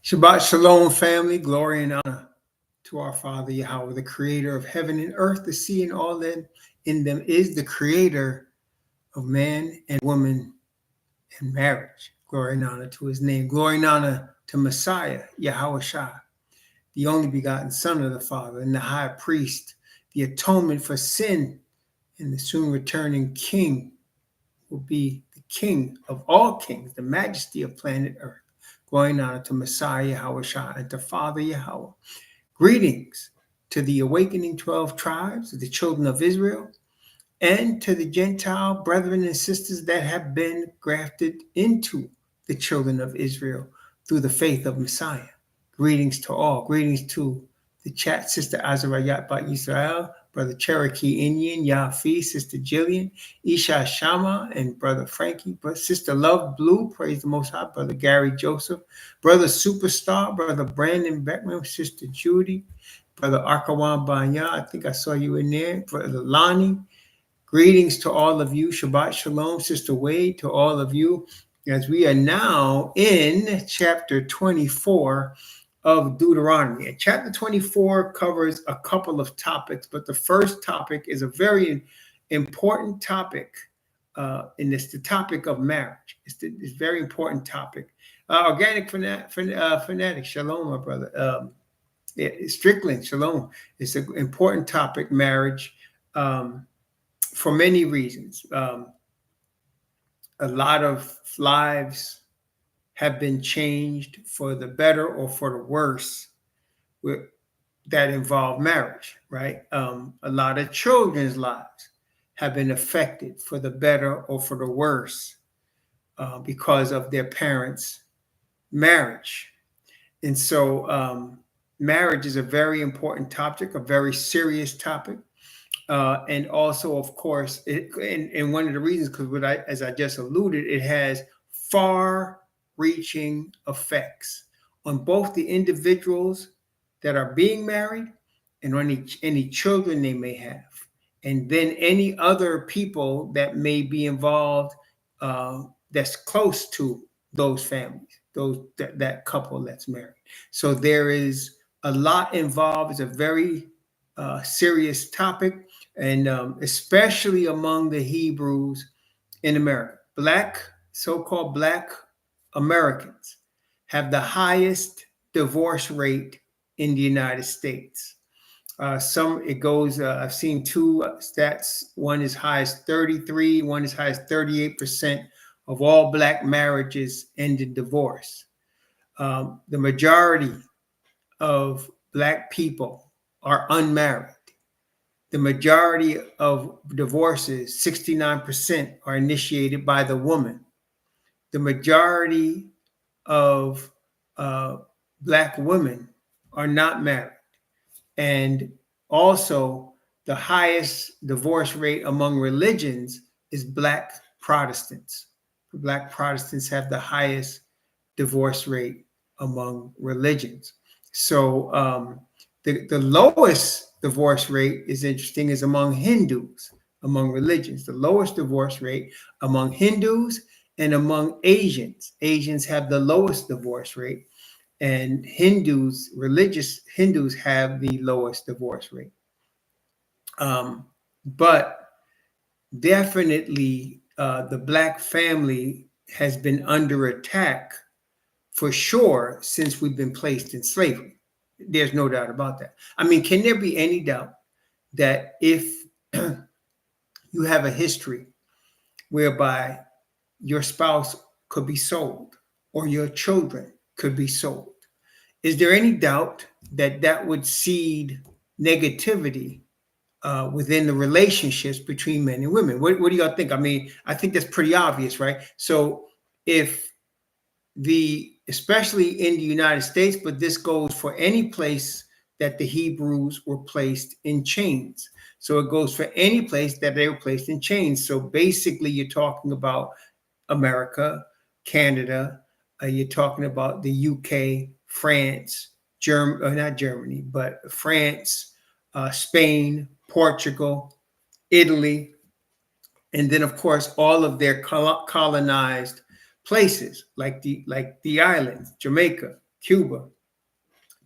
Shabbat Shalom, family. Glory and honor to our Father Yahweh, the creator of heaven and earth, the sea and all that in them is the creator of man and woman and marriage. Glory and honor to his name. Glory and honor to Messiah, Yahweh Shai, the only begotten Son of the Father and the high priest, the atonement for sin, and the soon returning King will be the King of all kings, the majesty of planet earth. Glory and honor to Messiah Yahweh Shai and to Father Yahweh. Greetings to the awakening 12 tribes, the children of Israel, and to the Gentile brethren and sisters that have been grafted into the children of Israel through the faith of Messiah. Greetings to all. Greetings to the chat, Sister Azarayat Bat Yisrael, Brother Cherokee Indian, Yafi, Sister Jillian, Isha Shama, and Brother Frankie, Sister Love Blue, praise the Most High, Brother Gary Joseph, Brother Superstar, Brother Brandon Beckman, Sister Judy, Brother Arkawan Banya, I think I saw you in there, Brother Lonnie. Greetings to all of you. Shabbat Shalom, Sister Wade, to all of you, as we are now in chapter 24 of Deuteronomy. And chapter 24 covers a couple of topics, but the first topic is a very important topic, and it's the topic of marriage. It's a very important topic. Organic fanatic, shalom, my brother. Strickland, shalom. It's an important topic, marriage, for many reasons. A lot of lives have been changed for the better or for the worse that involve marriage, right? A lot of children's lives have been affected for the better or for the worse because of their parents' marriage. And so marriage is a very important topic, a very serious topic. And also, of course, and one of the reasons, because as I just alluded, it has far-reaching effects on both the individuals that are being married and on any children they may have, and then any other people that may be involved that's close to those families, that couple that's married. So there is a lot involved. It's a very serious topic. And especially among the Hebrews in America. So-called Black Americans have the highest divorce rate in the United States. I've seen two stats. One is high as 33, one is high as 38% of all Black marriages end in divorce. The majority of Black people are unmarried. The majority of divorces, 69%, are initiated by the woman. The majority of Black women are not married. And also, the highest divorce rate among religions is Black Protestants. Black Protestants have the highest divorce rate among religions. So the lowest divorce rate is interesting is among Hindus, among religions. The lowest divorce rate among Hindus and among Asians. Asians have the lowest divorce rate, and religious Hindus have the lowest divorce rate. But definitely the Black family has been under attack for sure since we've been placed in slavery. There's no doubt about that. I mean, can there be any doubt that if you have a history whereby your spouse could be sold or your children could be sold, is there any doubt that that would seed negativity within the relationships between men and women? What do y'all think? I mean, I think that's pretty obvious, right? So if especially in the United States, but this goes for any place that the Hebrews were placed in chains. So it goes for any place that they were placed in chains. So basically you're talking about America, Canada, you're talking about the UK, France, not Germany, but France, Spain, Portugal, Italy, and then of course all of their colonized places like the islands, Jamaica, Cuba,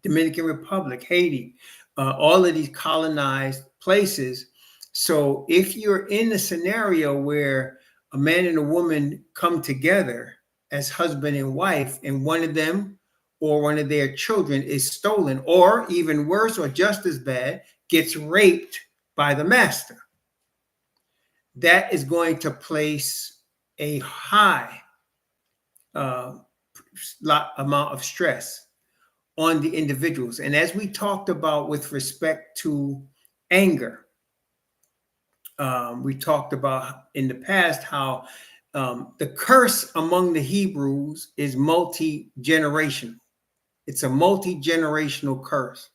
Dominican Republic, Haiti, all of these colonized places. So if you're in a scenario where a man and a woman come together as husband and wife, and one of them or one of their children is stolen, or even worse, or just as bad, gets raped by the master, that is going to place a high amount of stress on the individuals. And as we talked about with respect to anger, we talked about in the past how the curse among the Hebrews is multi-generational. It's a multi-generational curse.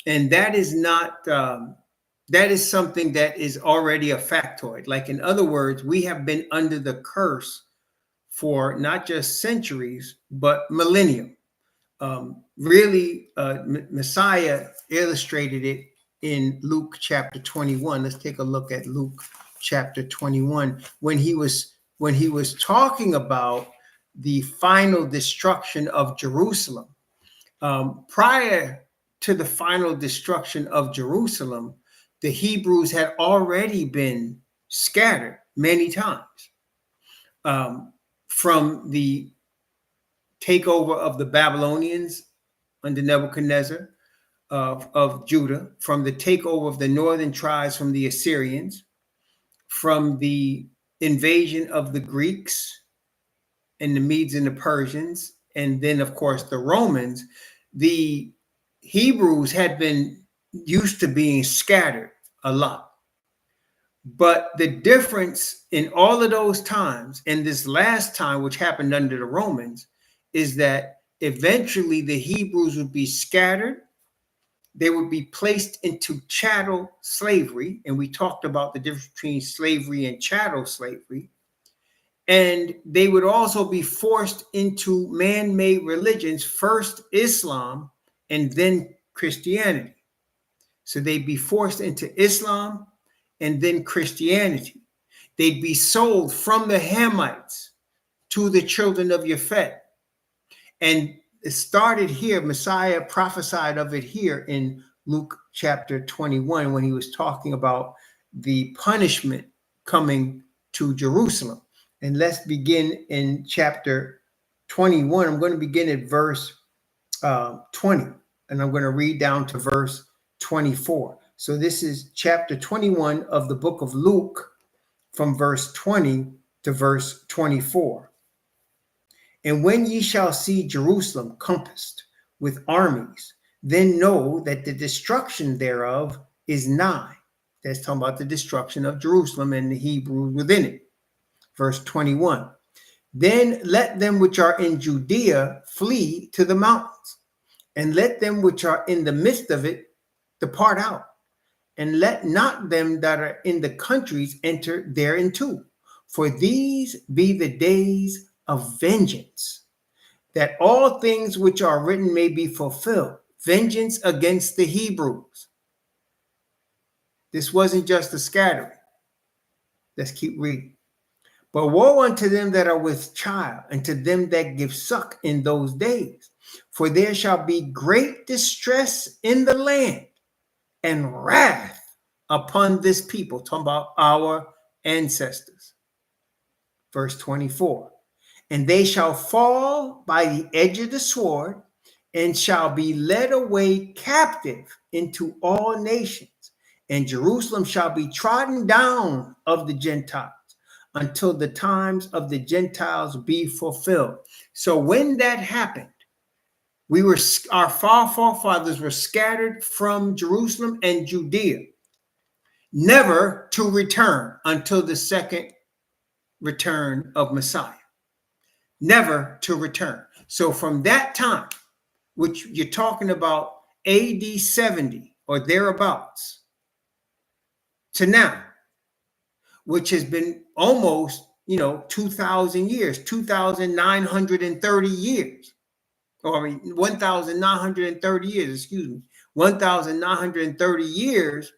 And that is not, that is something that is already a factoid. Like, in other words, we have been under the curse for not just centuries, but millennium. Messiah illustrated it in Luke chapter 21. Let's take a look at Luke chapter 21 when he was talking about the final destruction of Jerusalem. Prior to the final destruction of Jerusalem, the Hebrews had already been scattered many times, from the takeover of the Babylonians under Nebuchadnezzar of Judah, from the takeover of the northern tribes from the Assyrians, from the invasion of the Greeks and the Medes and the Persians, and then, of course, the Romans. The Hebrews had been used to being scattered a lot. But the difference in all of those times and this last time, which happened under the Romans, is that eventually the Hebrews would be scattered. They would be placed into chattel slavery. And we talked about the difference between slavery and chattel slavery. And they would also be forced into man-made religions, first Islam and then Christianity. So they'd be forced into Islam and then Christianity. They'd be sold from the Hamites to the children of Japhet. And it started here. Messiah prophesied of it here in Luke chapter 21 when he was talking about the punishment coming to Jerusalem. And let's begin in chapter 21. I'm going to begin at verse 20, and I'm going to read down to verse 24. So this is chapter 21 of the book of Luke, from verse 20 to verse 24. And when ye shall see Jerusalem compassed with armies, then know that the destruction thereof is nigh. That's talking about the destruction of Jerusalem and the Hebrews within it. Verse 21. Then let them which are in Judea flee to the mountains, and let them which are in the midst of it depart out. And let not them that are in the countries enter thereinto. For these be the days of vengeance, that all things which are written may be fulfilled. Vengeance against the Hebrews. This wasn't just a scattering. Let's keep reading. But woe unto them that are with child, and to them that give suck in those days. For there shall be great distress in the land, and wrath upon this people. Talking about our ancestors. Verse 24. And they shall fall by the edge of the sword, and shall be led away captive into all nations. And Jerusalem shall be trodden down of the Gentiles, until the times of the Gentiles be fulfilled. So when that happened, our forefathers were scattered from Jerusalem and Judea, never to return until the second return of Messiah. Never to return. So from that time, which you're talking about AD 70 or thereabouts, to now, which has been almost, 2,000 years, 2,930 years, or 1,930 years, 1,930 years,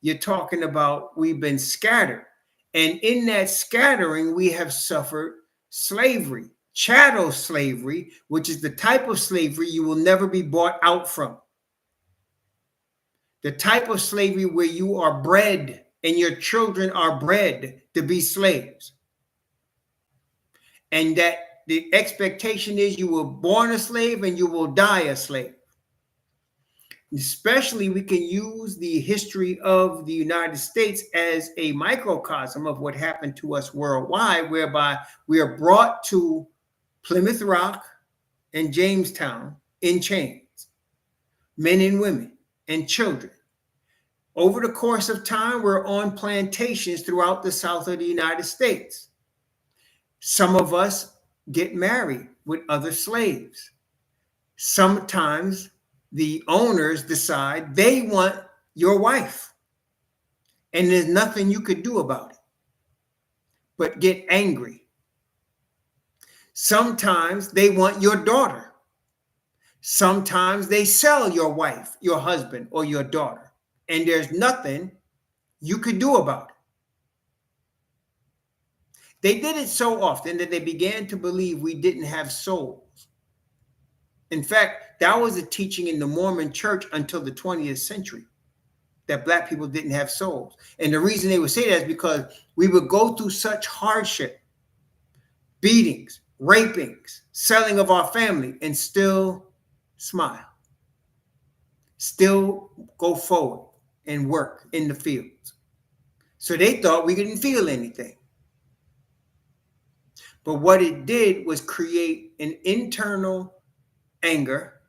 you're talking about we've been scattered. And in that scattering, we have suffered slavery, chattel slavery, which is the type of slavery you will never be bought out from. The type of slavery where you are bred and your children are bred to be slaves. And that the expectation is you were born a slave and you will die a slave. Especially, we can use the history of the United States as a microcosm of what happened to us worldwide, whereby we are brought to Plymouth Rock and Jamestown in chains, men and women and children. Over the course of time, we're on plantations throughout the south of the United States. Some of us get married with other slaves. Sometimes the owners decide they want your wife, and there's nothing you could do about it but get angry. Sometimes they want your daughter. Sometimes they sell your wife, your husband, or your daughter, and there's nothing you could do about it. They did it so often that they began to believe we didn't have souls. In fact, that was a teaching in the Mormon church until the 20th century, that Black people didn't have souls. And the reason they would say that is because we would go through such hardship, beatings, rapings, selling of our family, and still smile, still go forward and work in the fields. So they thought we didn't feel anything. But what it did was create an internal anger,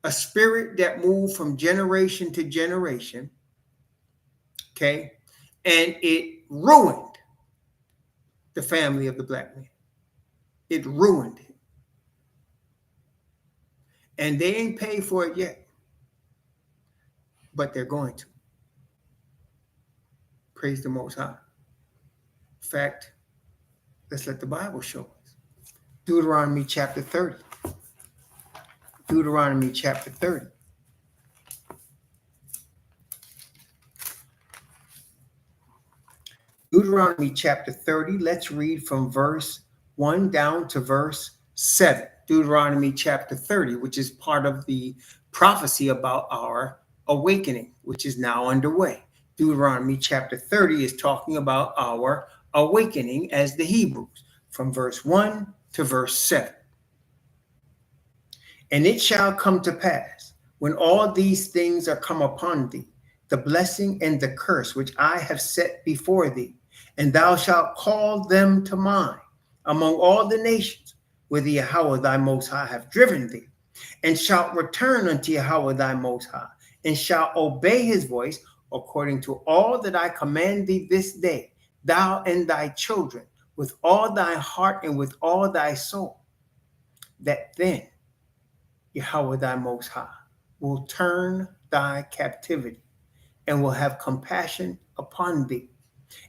a spirit that moved from generation to generation, okay? And it ruined the family of the Black man. It ruined it. And they ain't paid for it yet, but they're going to. Praise the Most High. In fact, let's let the Bible show us. Deuteronomy chapter 30. Deuteronomy chapter 30. Deuteronomy chapter 30, let's read from verse 1 down to verse 7. Deuteronomy chapter 30, which is part of the prophecy about our awakening, which is now underway. Deuteronomy chapter 30 is talking about our awakening as the Hebrews, from verse 1 to verse 7. And it shall come to pass, when all these things are come upon thee, the blessing and the curse which I have set before thee, and thou shalt call them to mind among all the nations where the Yahweh thy Most High hath driven thee, and shalt return unto Yahweh thy Most High, and shalt obey his voice according to all that I command thee this day, thou and thy children, with all thy heart and with all thy soul, that then Yahweh thy Most High will turn thy captivity and will have compassion upon thee,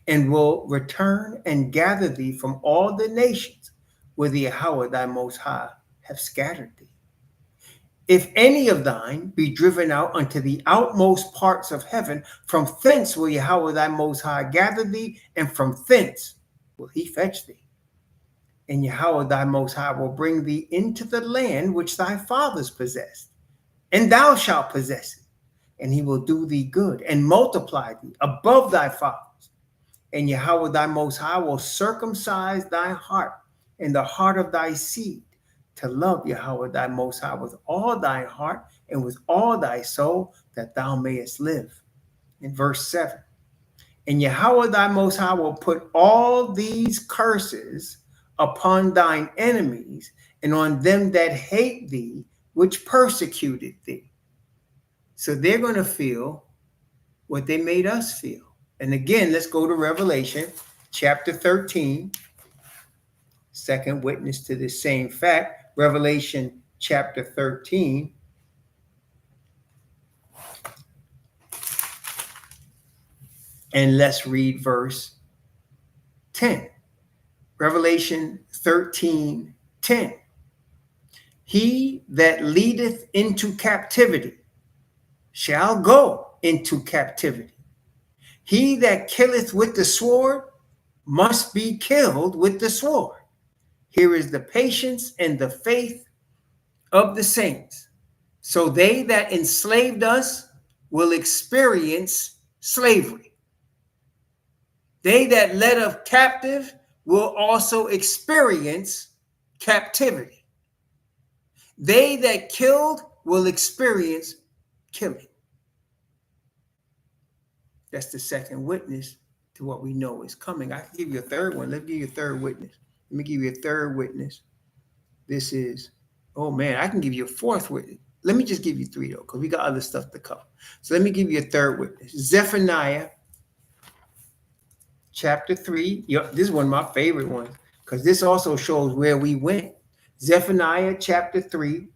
and will return and gather thee from all the nations where the Yahweh thy Most High have scattered thee. If any of thine be driven out unto the outmost parts of heaven, from thence will Yahweh thy Most High gather thee, and from thence will he fetch thee. And Yahweh thy Most High will bring thee into the land which thy fathers possessed, and thou shalt possess it. And he will do thee good and multiply thee above thy fathers. And Yahweh thy Most High will circumcise thy heart and the heart of thy seed, to love Yahweh thy Most High with all thy heart and with all thy soul, that thou mayest live. In verse 7, and Yahweh thy Most High will put all these curses upon thine enemies and on them that hate thee, which persecuted thee. So they're going to feel what they made us feel. And again, let's go to Revelation chapter 13, second witness to this same fact. Revelation chapter 13. And let's read verse 10. Revelation 13:10. He that leadeth into captivity shall go into captivity. He that killeth with the sword must be killed with the sword. Here is the patience and the faith of the saints. So they that enslaved us will experience slavery. They that led us captive will also experience captivity. They that killed will experience killing. That's the second witness to what we know is coming. I can give you a third one. Let me give you a third witness. Let me give you a third witness. This is, oh man, I can give you a fourth witness. Let me just give you three though, because we got other stuff to cover. So let me give you a third witness. Zephaniah chapter 3. This is one of my favorite ones, because this also shows where we went. Zephaniah chapter 3,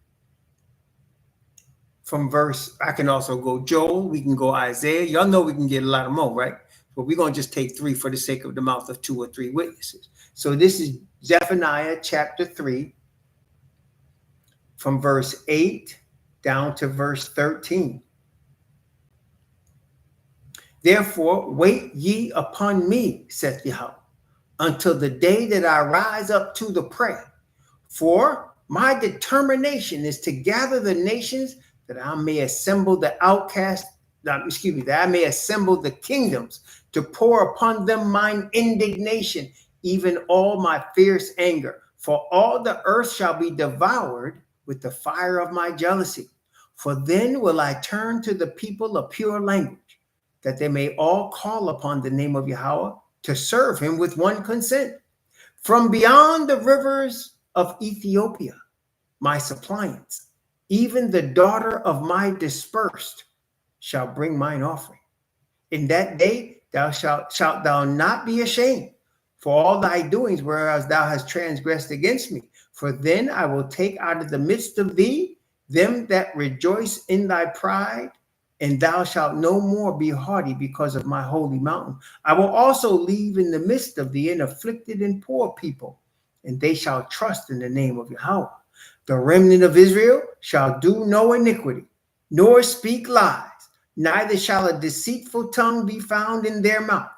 from verse, I can also go Joel, we can go Isaiah. Y'all know we can get a lot of more, right? But we're going to just take three for the sake of the mouth of two or three witnesses. So this is Zephaniah chapter 3, from verse 8 down to verse 13. Therefore, wait ye upon me, saith Yahweh, until the day that I rise up to the prey. For my determination is to gather the nations, that I may assemble the outcast, that I may assemble the kingdoms, to pour upon them mine indignation, even all my fierce anger. For all the earth shall be devoured with the fire of my jealousy. For then will I turn to the people a pure language, that they may all call upon the name of Yahweh, to serve him with one consent. From beyond the rivers of Ethiopia, my suppliants, even the daughter of my dispersed, shall bring mine offering. In that day shalt thou not be ashamed for all thy doings, whereas thou hast transgressed against me. For then I will take out of the midst of thee them that rejoice in thy pride, and thou shalt no more be haughty because of my holy mountain. I will also leave in the midst of thee an afflicted and poor people, and they shall trust in the name of Yahweh. The remnant of Israel shall do no iniquity, nor speak lies, neither shall a deceitful tongue be found in their mouth.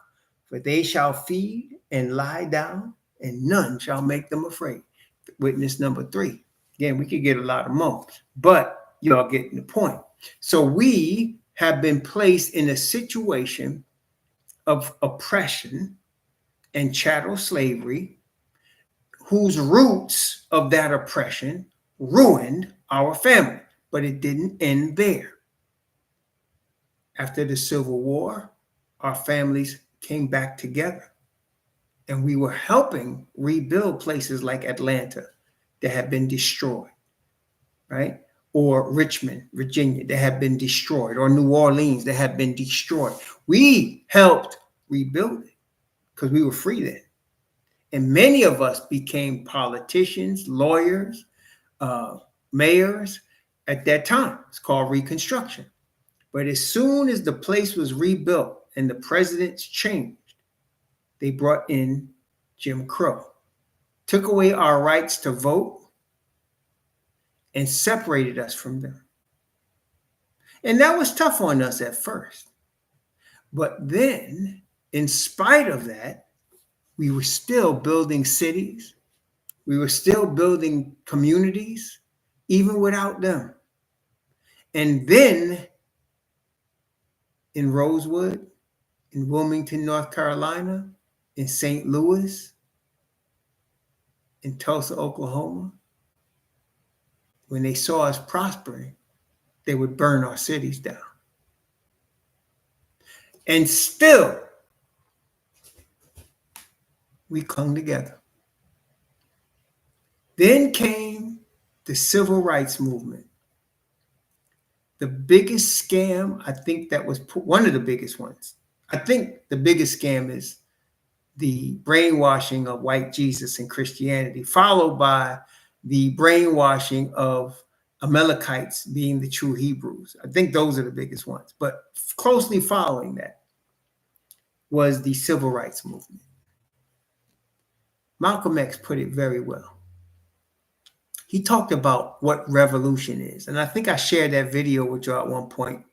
For they shall feed and lie down, and none shall make them afraid. Witness number 3. Again, we could get a lot of more, but y'all getting the point. So we have been placed in a situation of oppression and chattel slavery, whose roots of that oppression ruined our family. But it didn't end there. After the Civil War, our families came back together, and we were helping rebuild places like Atlanta that had been destroyed, right? Or Richmond, Virginia, that had been destroyed, or New Orleans that had been destroyed. We helped rebuild it because we were free then. And many of us became politicians, lawyers, mayors at that time. It's called Reconstruction. But as soon as the place was rebuilt and the presidents changed, they brought in Jim Crow, took away our rights to vote, and separated us from them. And that was tough on us at first. But then, in spite of that, we were still building cities. We were still building communities, even without them. And then in Rosewood, in Wilmington, North Carolina, in St. Louis, in Tulsa, Oklahoma, when they saw us prospering, they would burn our cities down. And still, we clung together. Then came the civil rights movement. The biggest scam, I think that was one of the biggest ones. I think the biggest scam is the brainwashing of white Jesus and Christianity, followed by the brainwashing of Amalekites being the true Hebrews. I think those are the biggest ones. But closely following that was the civil rights movement. Malcolm X put it very well. He talked about what revolution is. And I think I shared that video with you at one point.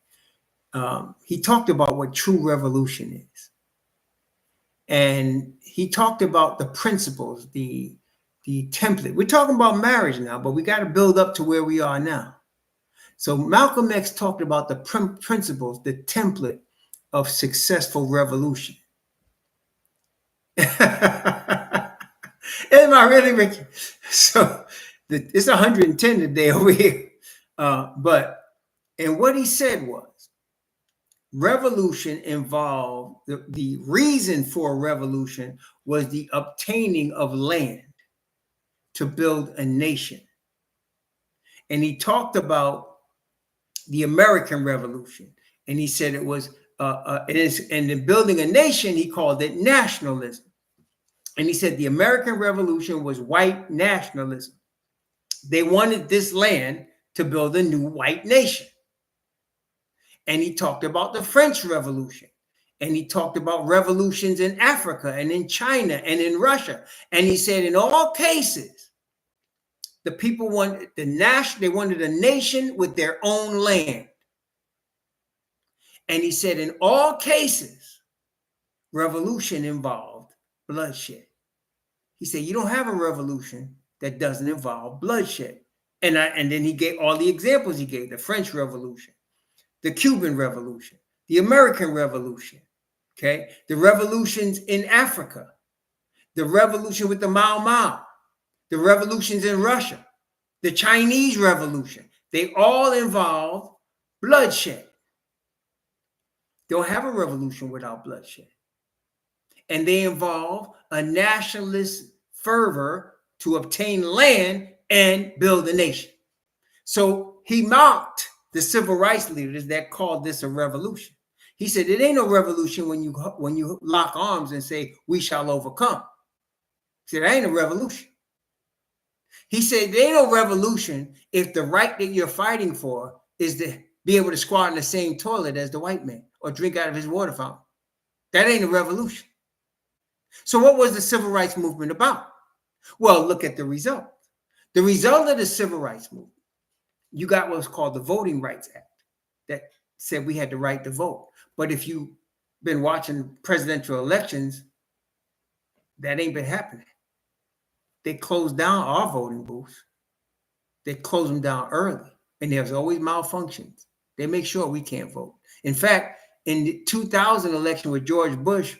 He talked about what true revolution is. And he talked about the principles, the the template. We're talking about marriage now, but we got to build up to where we are now. So Malcolm X talked about the principles, the template of successful revolution. Am I really, Ricky? So it's 110 today over here. And what he said was, revolution involved, the reason for a revolution was the obtaining of land to build a nation. And he talked about the American Revolution. And he said it was, and in building a nation, he called it nationalism. And he said the American Revolution was white nationalism. They wanted this land to build a new white nation. And he talked about the French Revolution. And he talked about revolutions in Africa and in China and in Russia. And he said in all cases, the people wanted they wanted a nation with their own land. And he said in all cases, revolution involved bloodshed. He said, you don't have a revolution that doesn't involve bloodshed. And then he gave all the examples he gave: the French Revolution, the Cuban Revolution, the American Revolution, okay? The revolutions in Africa, the revolution with the Mau Mau, the revolutions in Russia, the Chinese Revolution. They all involve bloodshed. Don't have a revolution without bloodshed. And they involve a nationalist fervor to obtain land and build a nation. So he mocked the civil rights leaders that called this a revolution. He said, it ain't no revolution when you lock arms and say, we shall overcome. He said, that ain't a revolution. He said, there ain't no revolution if the right that you're fighting for is to be able to squat in the same toilet as the white man or drink out of his water fountain. That ain't a revolution. So what was the civil rights movement about? Well, look at the result. The result of the civil rights movement, you got what's called the Voting Rights Act that said we had the right to vote. But if you've been watching presidential elections, that ain't been happening. They closed down our voting booths. They closed them down early. And there's always malfunctions. They make sure we can't vote. In fact, in the 2000 election with George Bush,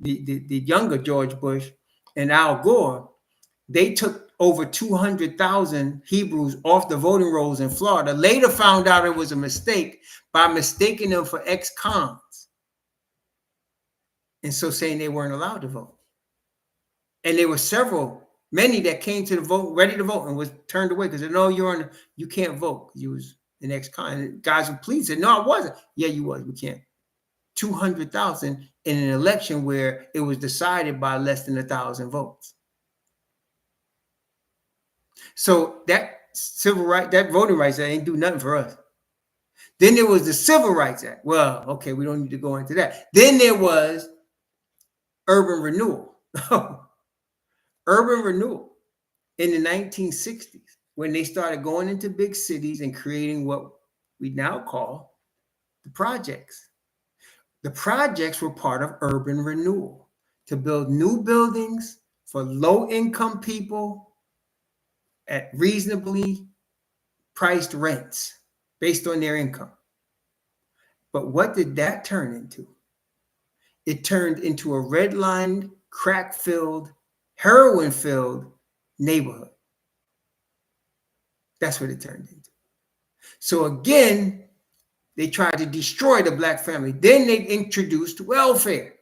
the younger George Bush and Al Gore, they took over 200,000 Hebrews off the voting rolls in Florida. Later found out it was a mistake by mistaking them for ex-cons. And so saying they weren't allowed to vote. And there were many that came to the vote, ready to vote, and was turned away because they said, no, you can't vote. You was an ex-con. And guys who pleaded said, no, I wasn't. Yeah, you was. We can't. 200,000 in an election where it was decided by less than 1,000 votes. So that that Voting Rights Act ain't do nothing for us. Then there was the Civil Rights Act. Well, okay, we don't need to go into that. Then there was urban renewal. Urban renewal in the 1960s, when they started going into big cities and creating what we now call the projects. The projects were part of urban renewal to build new buildings for low-income people at reasonably priced rents based on their income. But what did that turn into? It turned into a red-lined, crack-filled, heroin-filled neighborhood. That's what it turned into. So again, they tried to destroy the black family. Then they introduced welfare.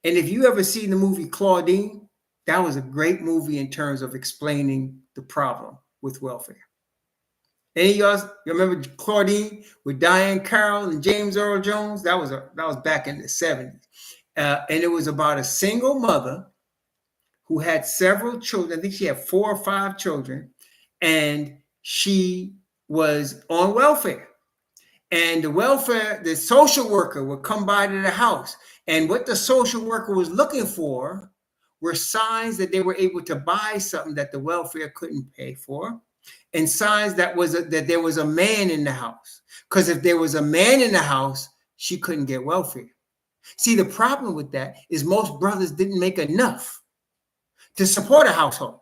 And if you ever seen the movie Claudine, that was a great movie in terms of explaining the problem with welfare. Any of y'all, you remember Claudine with Diane Carroll and James Earl Jones? That was back in the 70s. And it was about a single mother who had several children. I think she had 4 or 5 children, and she was on welfare. And the social worker would come by to the house. And what the social worker was looking for were signs that they were able to buy something that the welfare couldn't pay for, and signs that there was a man in the house. Because if there was a man in the house, she couldn't get welfare. See, the problem with that is most brothers didn't make enough to support a household.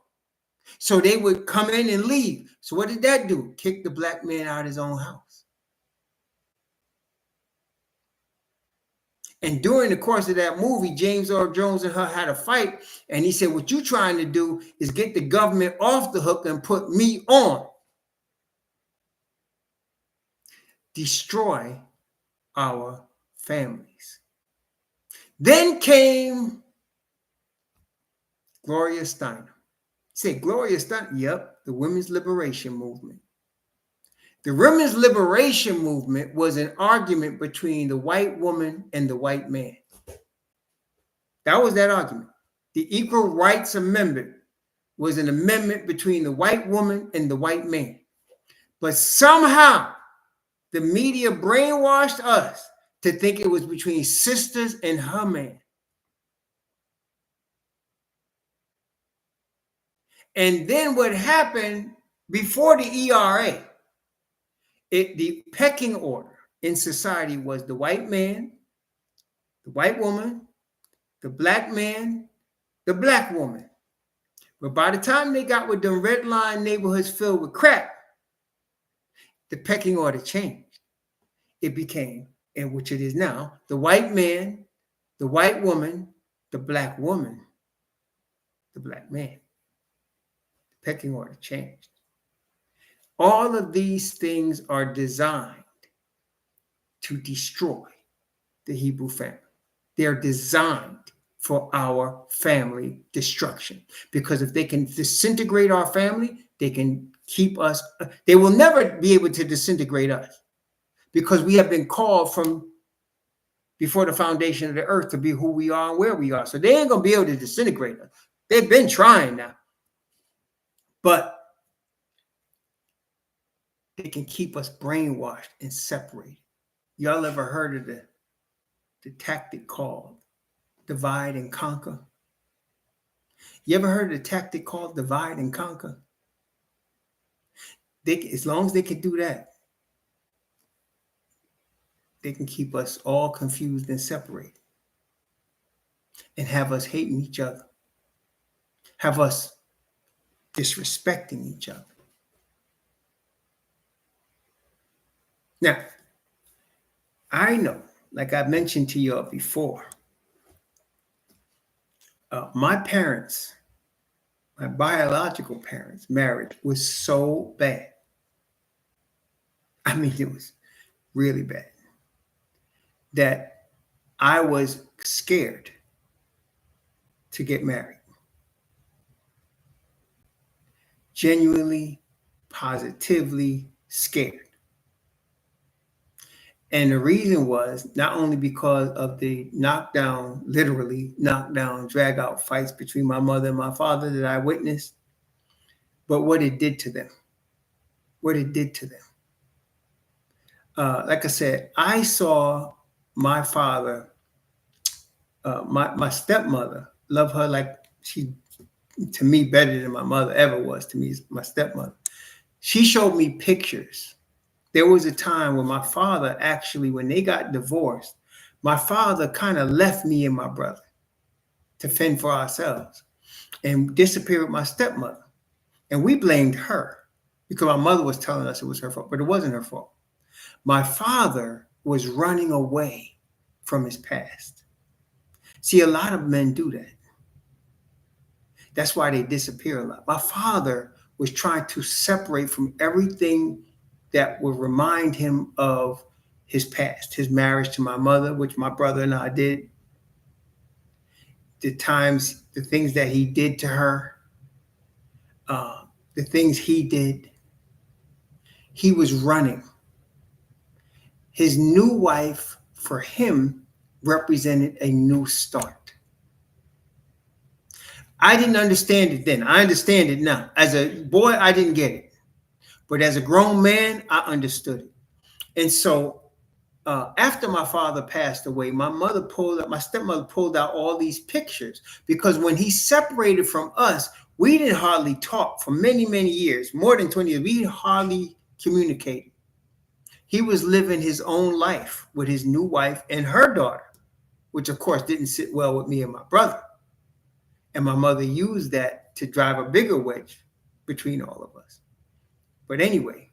So they would come in and leave. So what did that do? Kick the black man out of his own house. And during the course of that movie, James Earl Jones and her had a fight. And he said, what you're trying to do is get the government off the hook and put me on. Destroy our families. Then came Gloria Steinem. Say, Gloria Steinem? Yep, the women's liberation movement. The women's liberation movement was an argument between the white woman and the white man. That was that argument. The Equal Rights Amendment was an amendment between the white woman and the white man. But somehow the media brainwashed us to think it was between sisters and her man. And then what happened before the ERA, the pecking order in society was the white man, the white woman, the black man, the black woman. But by the time they got with the red line neighborhoods filled with crap, the pecking order changed. It became, and which it is now, the white man, the white woman, the black woman, the black man. The pecking order changed. All of these things are designed to destroy the Hebrew family. They're designed for our family destruction. Because if they can disintegrate our family, they can keep us. They will never be able to disintegrate us because we have been called from before the foundation of the earth to be who we are and where we are. So they ain't going to be able to disintegrate us. They've been trying now. But they can keep us brainwashed and separated. Y'all ever heard of the tactic called divide and conquer? You ever heard of the tactic called divide and conquer? As long as they can do that, they can keep us all confused and separated and have us hating each other, have us disrespecting each other. Now, I know, like I mentioned to you all before, my parents, my biological parents' marriage was so bad. I mean, it was really bad that I was scared to get married. Genuinely, positively scared. And the reason was not only because of the literally knockdown, drag out fights between my mother and my father that I witnessed, but what it did to them. What it did to them. Like I said, I saw my father, my stepmother, love her like she, to me, better than my mother ever was to me, my stepmother. She showed me pictures. There was a time when my father actually, when they got divorced, my father kind of left me and my brother to fend for ourselves and disappeared with my stepmother. And we blamed her because my mother was telling us it was her fault, but it wasn't her fault. My father was running away from his past. See, a lot of men do that. That's why they disappear a lot. My father was trying to separate from everything that would remind him of his past, his marriage to my mother, which my brother and I did, the things that he did to her, the things he did. He was running. His new wife, for him, represented a new start. I didn't understand it then. I understand it now. As a boy, I didn't get it. But as a grown man, I understood it. And so after my father passed away, my stepmother pulled out all these pictures because when he separated from us, we didn't hardly talk for many, many years, more than 20 years. We hardly communicated. He was living his own life with his new wife and her daughter, which of course didn't sit well with me and my brother. And my mother used that to drive a bigger wedge between all of us. But anyway,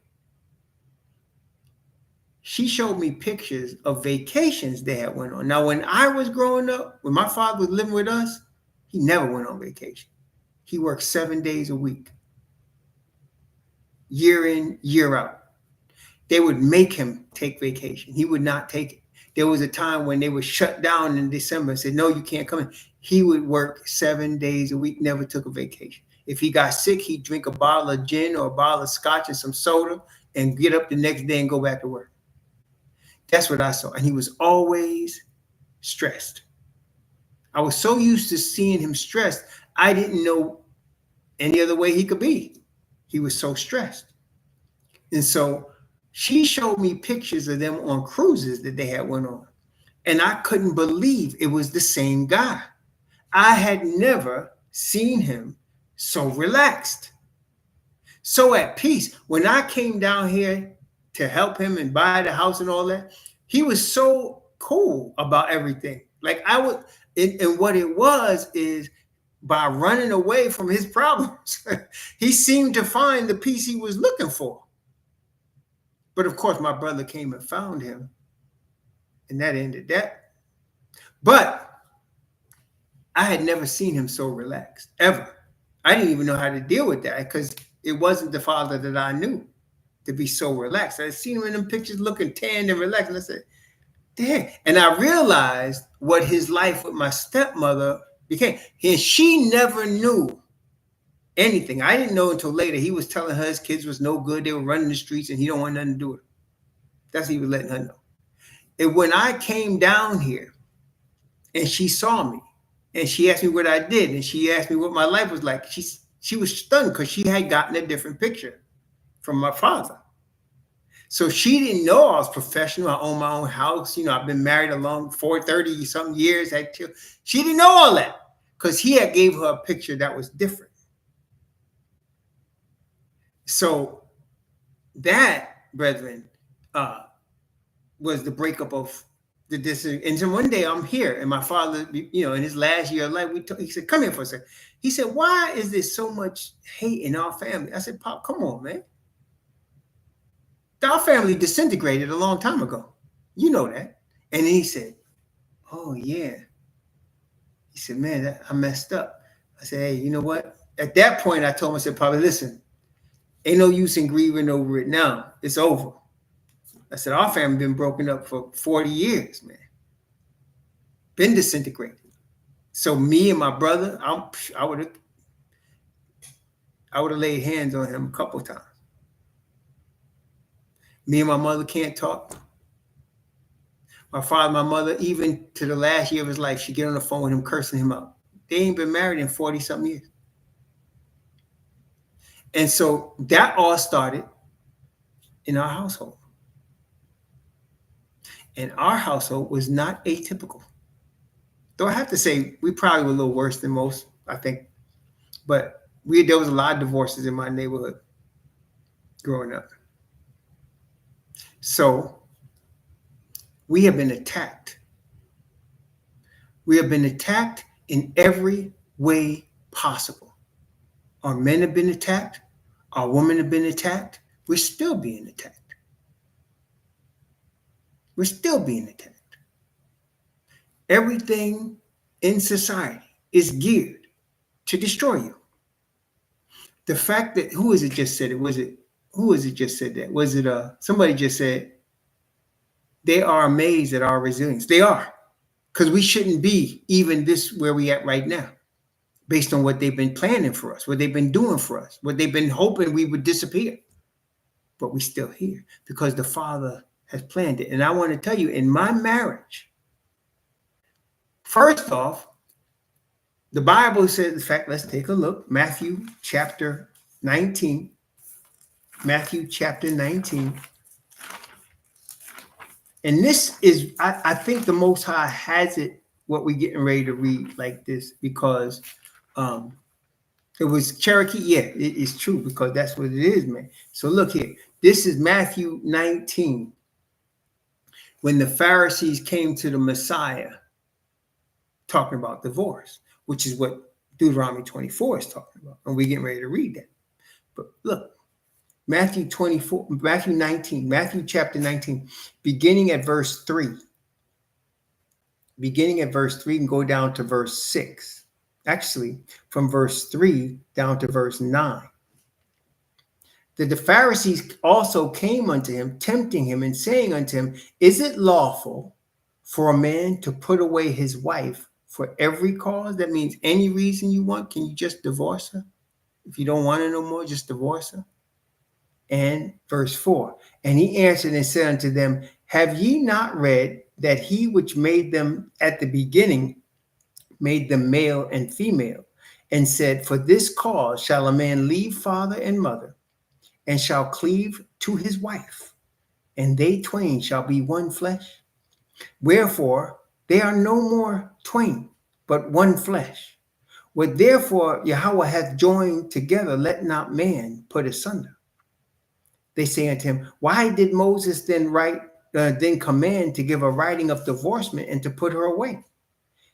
she showed me pictures of vacations they had went on. Now, when I was growing up, when my father was living with us, he never went on vacation. He worked 7 days a week, year in, year out. They would make him take vacation. He would not take it. There was a time when they were shut down in December and said, no, you can't come in. He would work 7 days a week, never took a vacation. If he got sick, he'd drink a bottle of gin or a bottle of scotch and some soda and get up the next day and go back to work. That's what I saw. And he was always stressed. I was so used to seeing him stressed, I didn't know any other way he could be. He was so stressed. And so she showed me pictures of them on cruises that they had went on. And I couldn't believe it was the same guy. I had never seen him so relaxed, so at peace. When I came down here to help him and buy the house and all that, he was so cool about everything. Like I would, and what it was is by running away from his problems, he seemed to find the peace he was looking for. But of course, my brother came and found him, and that ended that. But I had never seen him so relaxed, ever. I didn't even know how to deal with that because it wasn't the father that I knew to be so relaxed. I had seen him in them pictures looking tanned and relaxed, and I said, damn. And I realized what his life with my stepmother became. And she never knew anything. I didn't know until later. He was telling her his kids was no good. They were running the streets and he don't want nothing to do with them. That's what he was letting her know. And when I came down here and she saw me and she asked me what I did and she asked me what my life was like, she was stunned because she had gotten a different picture from my father. So she didn't know I was professional. I own my own house. You know, I've been married along for 30 something years. She didn't know all that because he had gave her a picture that was different. So that, brethren, was the breakup of the distance. And so one day I'm here, and my father, you know, in his last year of life, he said, "Come here for a second." He said, "Why is there so much hate in our family?" I said, "Pop, come on, man. Our family disintegrated a long time ago. You know that." And he said, "Oh yeah." He said, "Man, I messed up." I said, "Hey, you know what?" At that point, I told him, I said, "Papa, listen, ain't no use in grieving over it now. It's over." I said, "Our family been broken up for 40 years, man. Been disintegrated. So me and my brother, I would have laid hands on him a couple of times. Me and my mother can't talk. My father, my mother, even to the last year of his life, she get on the phone with him, cursing him out. They ain't been married in 40 something years. And so that all started in our household. And our household was not atypical. Though I have to say, we probably were a little worse than most, I think. But there was a lot of divorces in my neighborhood growing up. So we have been attacked. We have been attacked in every way possible. Our men have been attacked. Our women have been attacked. We're still being attacked. We're still being attacked. Everything in society is geared to destroy you. The fact that, who is it just said it? Who is it just said that? Was it somebody just said, they are amazed at our resilience. They are, because we shouldn't be even this where we at right now, based on what they've been planning for us, what they've been doing for us, what they've been hoping we would disappear. But we're still here because the Father has planned it. And I want to tell you, in my marriage, first off, the Bible says, in fact, let's take a look. Matthew chapter 19. Matthew chapter 19. And this is, I think the Most High has it, what we're getting ready to read like this, because it was Cherokee. Yeah, it is true, because that's what it is, man. So look here. This is Matthew 19. When the Pharisees came to the Messiah talking about divorce, which is what Deuteronomy 24 is talking about. And we're getting ready to read that. But look, Matthew 24, Matthew 19, Matthew chapter 19, beginning at verse 3. Beginning at verse 3 and go down to verse 6. Actually, from verse 3 down to verse 9. The Pharisees also came unto him, tempting him and saying unto him, is it lawful for a man to put away his wife for every cause? That means any reason you want. Can you just divorce her? If you don't want her no more, just divorce her. And verse 4, and he answered and said unto them, have ye not read that he which made them at the beginning made them male and female, and said, for this cause shall a man leave father and mother, and shall cleave to his wife, and they twain shall be one flesh? Wherefore they are no more twain, but one flesh. What therefore Yahweh hath joined together, let not man put asunder. They say unto him, why did Moses then command to give a writing of divorcement and to put her away?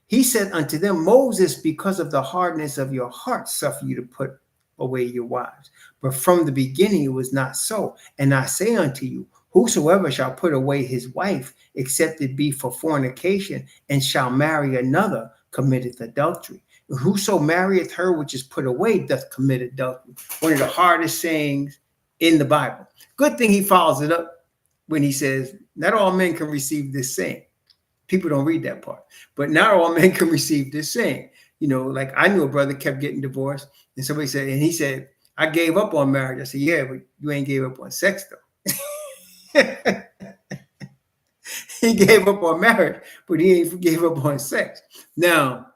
He said unto them, Moses, because of the hardness of your heart, suffer you to put away your wives. But from the beginning it was not so. And I say unto you, whosoever shall put away his wife, except it be for fornication, and shall marry another, committeth adultery. And whoso marrieth her which is put away doth commit adultery. One of the hardest sayings in the Bible. Good thing he follows it up when he says, not all men can receive this saying. People don't read that part, but not all men can receive this saying. You know, like I knew a brother kept getting divorced, and somebody said, and he said, I gave up on marriage. I said, yeah, but you ain't gave up on sex though. He gave up on marriage, but he ain't gave up on sex. Now,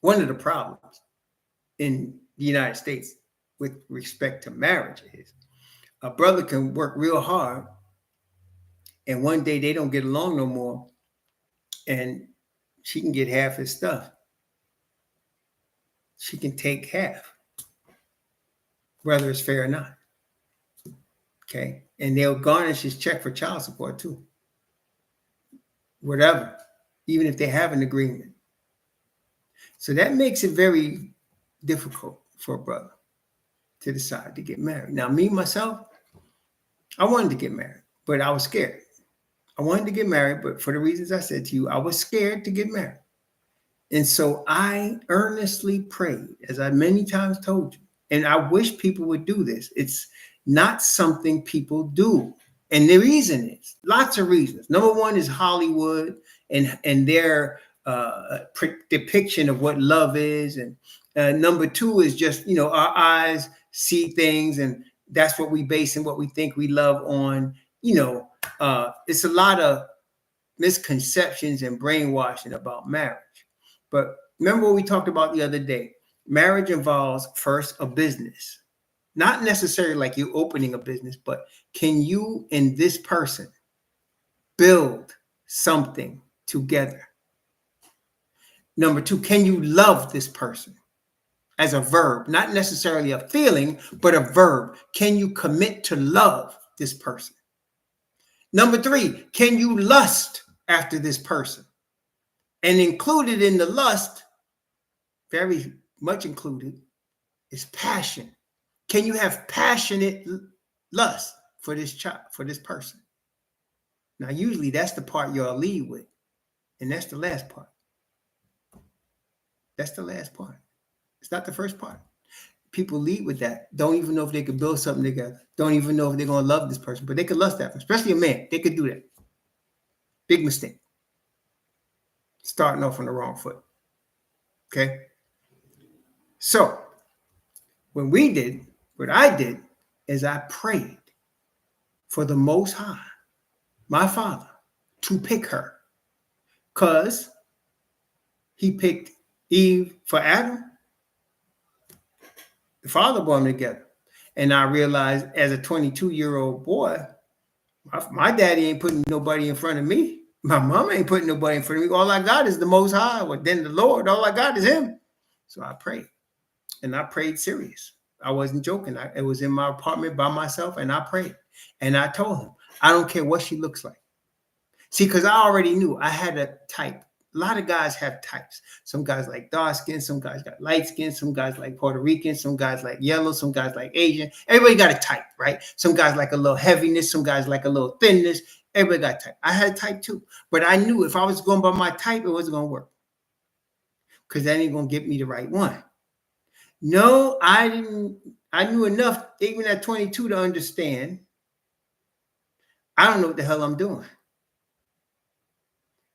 one of the problems in the United States with respect to marriage is a brother can work real hard, and one day they don't get along no more, and she can get half his stuff. She can take half, whether it's fair or not. Okay. And they'll garnish his check for child support too. Whatever, even if they have an agreement. So that makes it very difficult for a brother to decide to get married. Now, me, myself, I wanted to get married, but I was scared. I wanted to get married, but for the reasons I said to you, I was scared to get married. And so I earnestly prayed, as I many times told you, and I wish people would do this. It's not something people do. And the reason is, lots of reasons. Number one is Hollywood and their depiction of what love is. And number two is just, you know, our eyes see things, and that's what we base and what we think we love on. You know, it's a lot of misconceptions and brainwashing about marriage. But remember what we talked about the other day. Marriage involves first a business. Not necessarily like you opening a business, but can you and this person build something together? Number two, can you love this person? As a verb, not necessarily a feeling, but a verb. Can you commit to love this person? Number three, can you lust after this person? And included in the lust, very much included, is passion. Can you have passionate lust for this child, for this person? Now, usually that's the part you'll lead with. And that's the last part. That's the last part. It's not the first part. People lead with that. Don't even know if they could build something together. Don't even know if they're going to love this person, but they could lust after, especially a man. They could do that. Big mistake. Starting off on the wrong foot. Okay? So, what I did is I prayed for the Most High, my Father, to pick her. Because he picked Eve for Adam. The Father brought them together. And I realized as a 22-year-old boy, my daddy ain't putting nobody in front of me. My mama ain't putting nobody in front of me. All I got is the Most High. Well, then the Lord, all I got is him. So I prayed. And I prayed serious. I wasn't joking. It was in my apartment by myself, and I prayed. And I told him, I don't care what she looks like. See, because I already knew I had a type A lot of guys have types. Some guys like dark skin, some guys got light skin, some guys like Puerto Rican, some guys like yellow, some guys like Asian. Everybody got a type, right? Some guys like a little heaviness, some guys like a little thinness. Everybody got type. I had type too. But I knew if I was going by my type, it wasn't going to work. Because that ain't going to get me the right one. No, I didn't. I knew enough, even at 22, to understand I don't know what the hell I'm doing.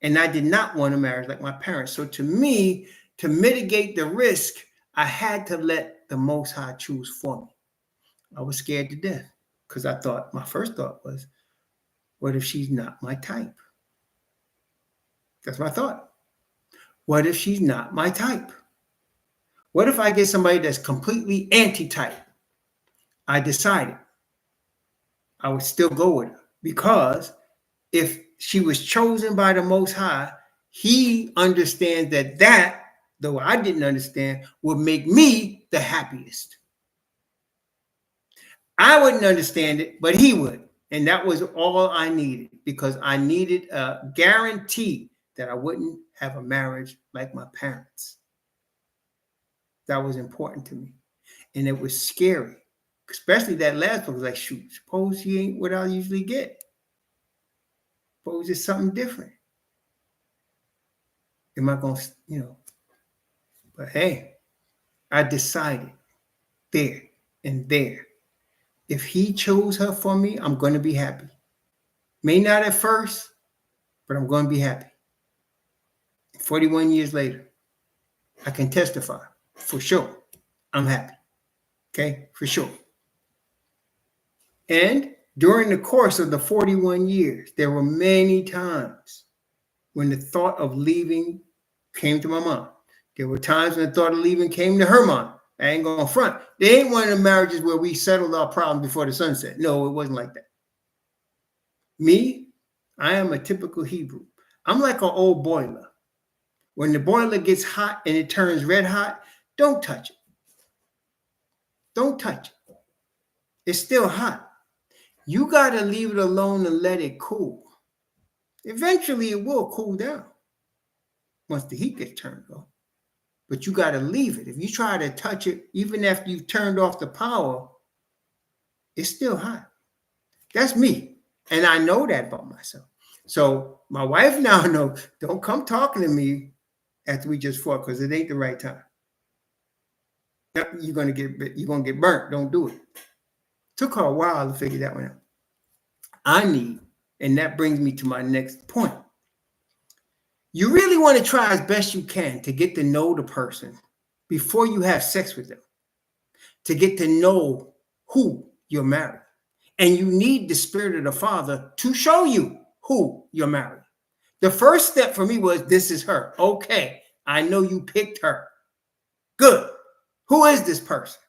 And I did not want a marriage like my parents. So to me, to mitigate the risk, I had to let the Most High choose for me. I was scared to death because I thought, my first thought was, what if she's not my type? That's my thought. What if she's not my type? What if I get somebody that's completely anti-type? I decided I would still go with her because if she was chosen by the Most High, he understands that, though I didn't understand, would make me the happiest. I wouldn't understand it, but he would. And that was all I needed because I needed a guarantee that I wouldn't have a marriage like my parents. That was important to me. And it was scary, especially that last one was like, shoot, suppose he ain't what I usually get. Suppose it's something different. Am I going to, but hey, I decided there and there. If he chose her for me, I'm going to be happy. May not at first, but I'm going to be happy. 41 years later, I can testify for sure. I'm happy. Okay, for sure. And during the course of the 41 years, there were many times when the thought of leaving came to my mind. There were times when the thought of leaving came to her mind. I ain't going to front. They ain't one of the marriages where we settled our problems before the sunset. No, it wasn't like that. Me, I am a typical Hebrew. I'm like an old boiler. When the boiler gets hot and it turns red hot, don't touch it. Don't touch it. It's still hot. You got to leave it alone and let it cool. Eventually, it will cool down once the heat gets turned off. But you got to leave it. If you try to touch it, even after you've turned off the power, it's still hot. That's me. And I know that about myself. So my wife now knows, don't come talking to me after we just fought because it ain't the right time. You're gonna get burnt. Don't do it. Took her a while to figure that one out. And that brings me to my next point. You really want to try as best you can to get to know the person before you have sex with them, to get to know who you're marrying. And you need the Spirit of the Father to show you who you're marrying. The first step for me was, this is her. Okay, I know you picked her. Good. Who is this person?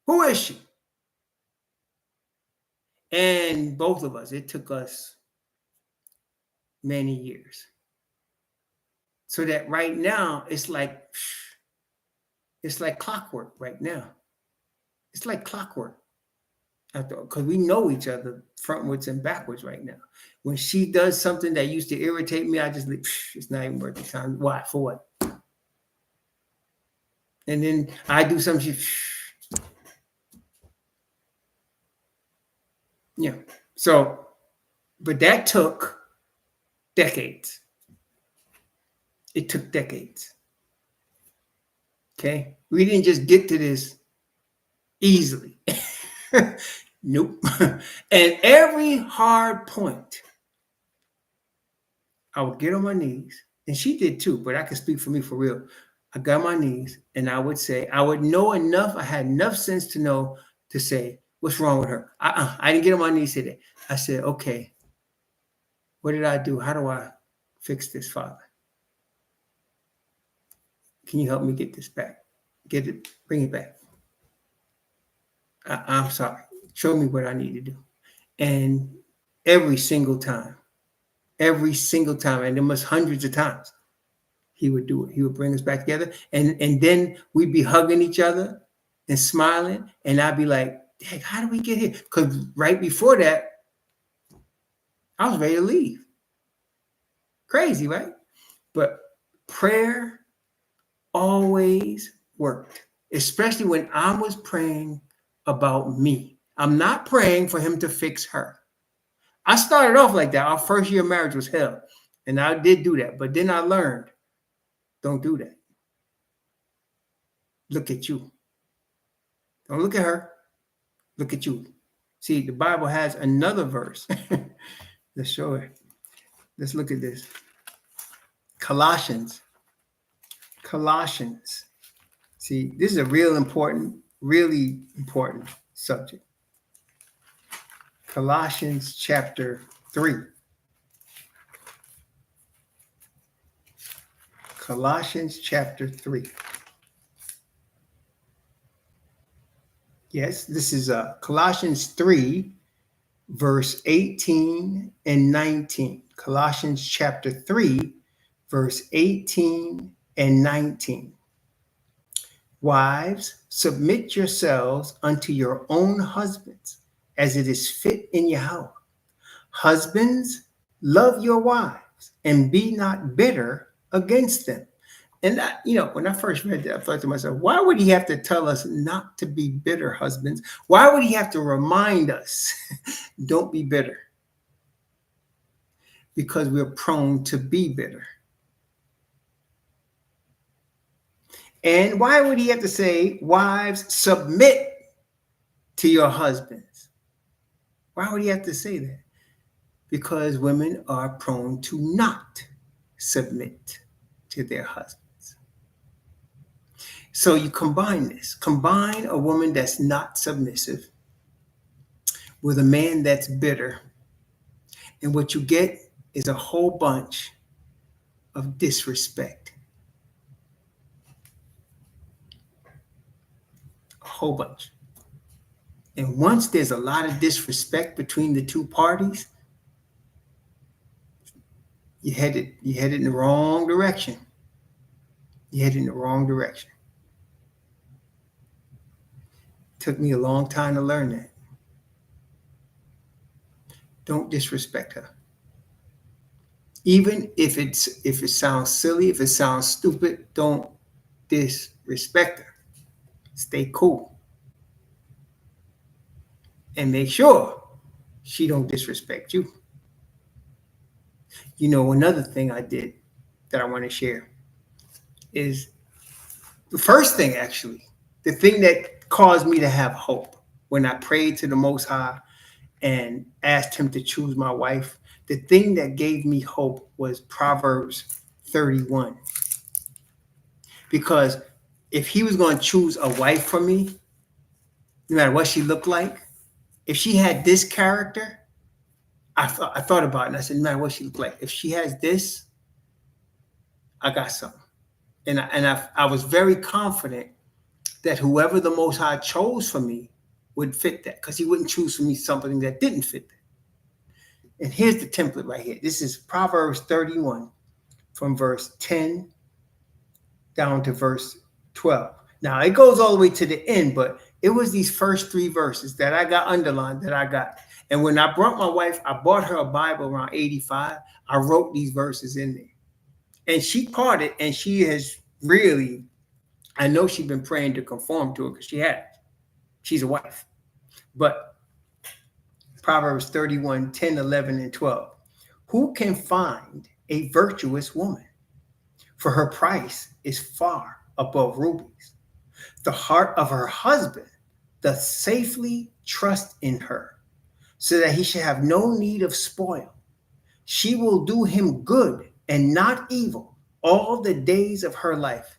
Who is she? And both of us, it took us many years. So that right now, it's like clockwork right now. It's like clockwork. Because we know each other frontwards and backwards right now. When she does something that used to irritate me, I just leave. It's not even worth the time. Why? For what? And then I do something. Yeah. So, but that took decades. It took decades. Okay. We didn't just get to this easily. Nope. And every hard point, I would get on my knees, and she did too, but I can speak for me for real. I got on my knees and I would say, I would know enough. I had enough sense to know to say, what's wrong with her? I didn't get on my knees and say that. I said, okay, what did I do? How do I fix this, Father? Can you help me get this back? Bring it back. I'm sorry. Show me what I need to do. And every single time, and there was hundreds of times, he would do it. He would bring us back together. And then we'd be hugging each other and smiling. And I'd be like, hey, how did we get here? Because right before that, I was ready to leave. Crazy, right? But Prayer always worked, especially when I was praying about me. I'm not praying for him to fix her. I started off like that. Our first year of marriage was hell. And I did do that. But then I learned, don't do that. Look at you. Don't look at her. Look at you. See, the Bible has another verse. Let's show it. Let's look at this. Colossians. Colossians. See, this is a really important subject. Colossians chapter 3. Colossians chapter 3. Yes, this is Colossians 3, verse 18 and 19. Colossians chapter 3, verse 18 and 19. Wives, submit yourselves unto your own husbands, as it is fit in your house. Husbands, love your wives, and be not bitter against them. And that, when I first read that, I thought to myself, why would he have to tell us not to be bitter, husbands? Why would he have to remind us, don't be bitter? Because we're prone to be bitter. And why would he have to say, wives, submit to your husbands? Why would he have to say that? Because women are prone to not submit to their husbands. So you combine this. Combine a woman that's not submissive with a man that's bitter. And what you get is a whole bunch of disrespect. A whole bunch. And once there's a lot of disrespect between the two parties, you headed in the wrong direction. You headed in the wrong direction. Took me a long time to learn that. Don't disrespect her. Even if it sounds silly, if it sounds stupid, don't disrespect her. Stay cool. And make sure she don't disrespect you. Another thing I did that I want to share is the first thing, actually, the thing that caused me to have hope when I prayed to the Most High and asked him to choose my wife. The thing that gave me hope was Proverbs 31. Because if he was going to choose a wife for me, no matter what she looked like, if she had this character, I thought about it and I said, no matter what she looked like, if she has this, I got something. And I was very confident that whoever the Most High chose for me would fit that, because he wouldn't choose for me something that didn't fit that. And here's the template right here. This is Proverbs 31 from verse 10 down to verse 12. Now, it goes all the way to the end, but it was these first 3 verses that I got underlined that I got. And when I brought my wife, I bought her a Bible around 85. I wrote these verses in there. And she caught it, and she has really, I know she's been praying to conform to it because she has. She's a wife. But Proverbs 31, 10, 11, and 12. Who can find a virtuous woman? For her price is far above rubies. The heart of her husband doth safely trust in her, so that he shall have no need of spoil. She will do him good and not evil all the days of her life.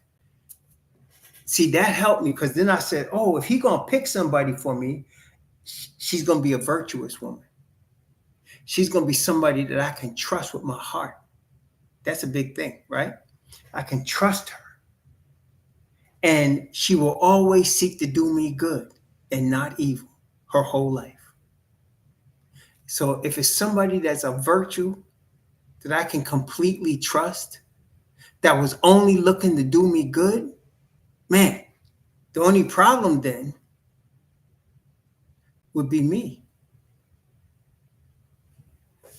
See, that helped me, because then I said, oh, if he's going to pick somebody for me, she's going to be a virtuous woman. She's going to be somebody that I can trust with my heart. That's a big thing, right? I can trust her. And she will always seek to do me good and not evil her whole life. So if it's somebody that's a virtue that I can completely trust, that was only looking to do me good, man, the only problem then would be me.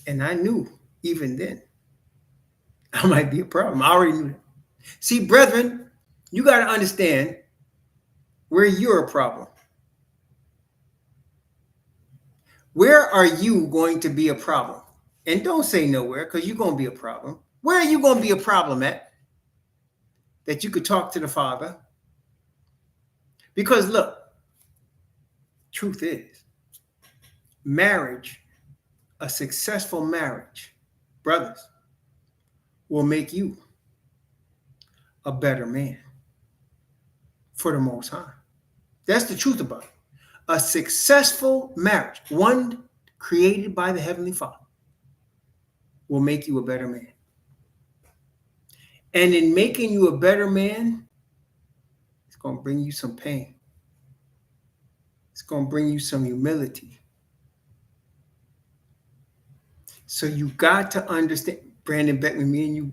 And I knew even then I might be a problem. I already knew that. See, brethren, you got to understand where you're a problem. Where are you going to be a problem? And don't say nowhere, because you're going to be a problem. Where are you going to be a problem at that you could talk to the Father? Because look, truth is, marriage, a successful marriage, brothers, will make you a better man for the Most High. That's the truth about it. A successful marriage, one created by the Heavenly Father, will make you a better man. And in making you a better man, it's going to bring you some pain. It's going to bring you some humility. So you got to understand, Brandon Beckman, me and you.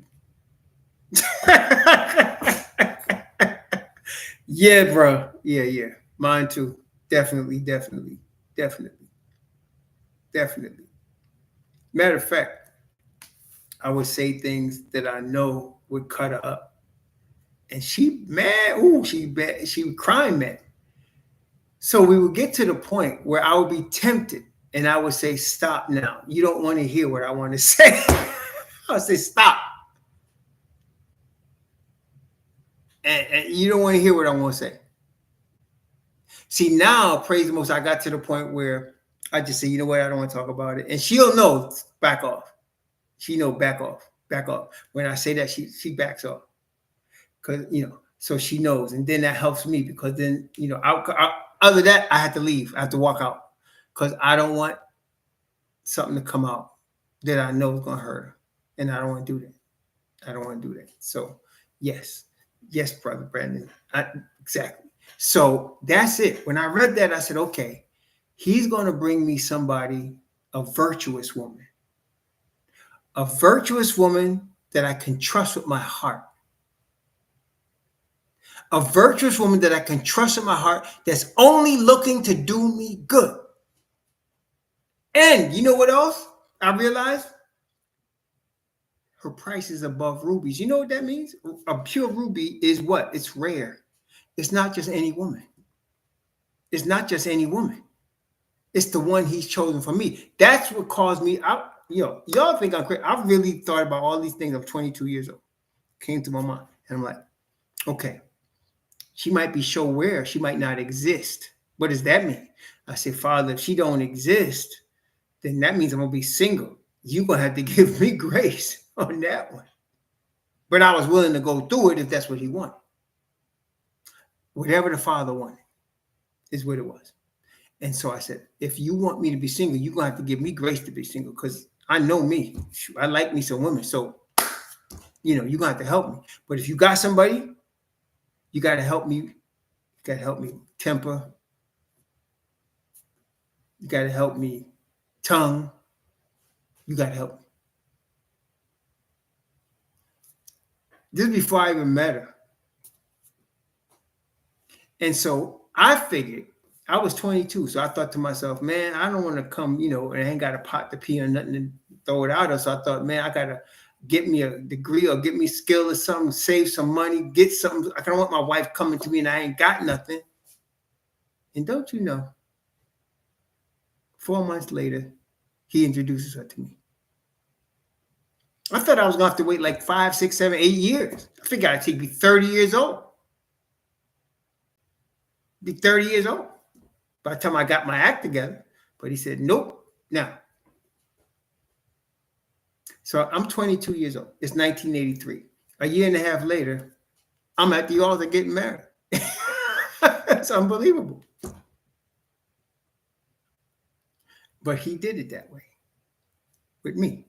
Yeah, bro. Yeah. Mine too. Definitely. Matter of fact, I would say things that I know would cut her up. And she mad. Ooh, she would cry mad. So we would get to the point where I would be tempted and I would say, stop now. You don't want to hear what I want to say. I would say, stop. And you don't want to hear what I want to say. See, now, praise the Most, I got to the point where I just say, you know what, I don't want to talk about it. And she'll know, back off. She know, back off. When I say that, she backs off. Because, so she knows. And then that helps me, because then, other than that, I have to leave. I have to walk out. Because I don't want something to come out that I know is going to hurt her. And I don't want to do that. So, yes, Brother Brandon. Exactly. So that's it. When I read that, I said, okay, he's going to bring me somebody, a virtuous woman that I can trust with my heart. A virtuous woman that I can trust with my heart, that's only looking to do me good. And you know what else I realized? Her price is above rubies. You know what that means? A pure ruby is what? It's rare. It's not just any woman. It's the one he's chosen for me. That's what caused me. Y'all think I'm crazy. I've really thought about all these things. I'm 22 years old. Came to my mind. And I'm like, okay, she might be show rare. She might not exist. What does that mean? I said, Father, if she don't exist, then that means I'm going to be single. You're going to have to give me grace on that one. But I was willing to go through it if that's what he wanted. Whatever the Father wanted is what it was. And so I said, if you want me to be single, you're going to have to give me grace to be single, because I know me. I like me some women. So, you're going to have to help me. But if you got somebody, you got to help me. You got to help me temper. You got to help me tongue. You got to help me. This is before I even met her. And so I figured, I was 22, so I thought to myself, man, I don't want to come, and I ain't got a pot to pee or nothing to throw it out of. So I thought, man, I got to get me a degree or get me skill or something, save some money, get something. I don't want my wife coming to me and I ain't got nothing. And don't you know, 4 months later, he introduces her to me. I thought I was going to have to wait like 5, 6, 7, 8 years. I figured I'd take me 30 years old. Be 30 years old by the time I got my act together. But he said, nope, now. So I'm 22 years old. It's 1983. A year and a half later, I'm at the altar getting married. It's unbelievable. But he did it that way with me.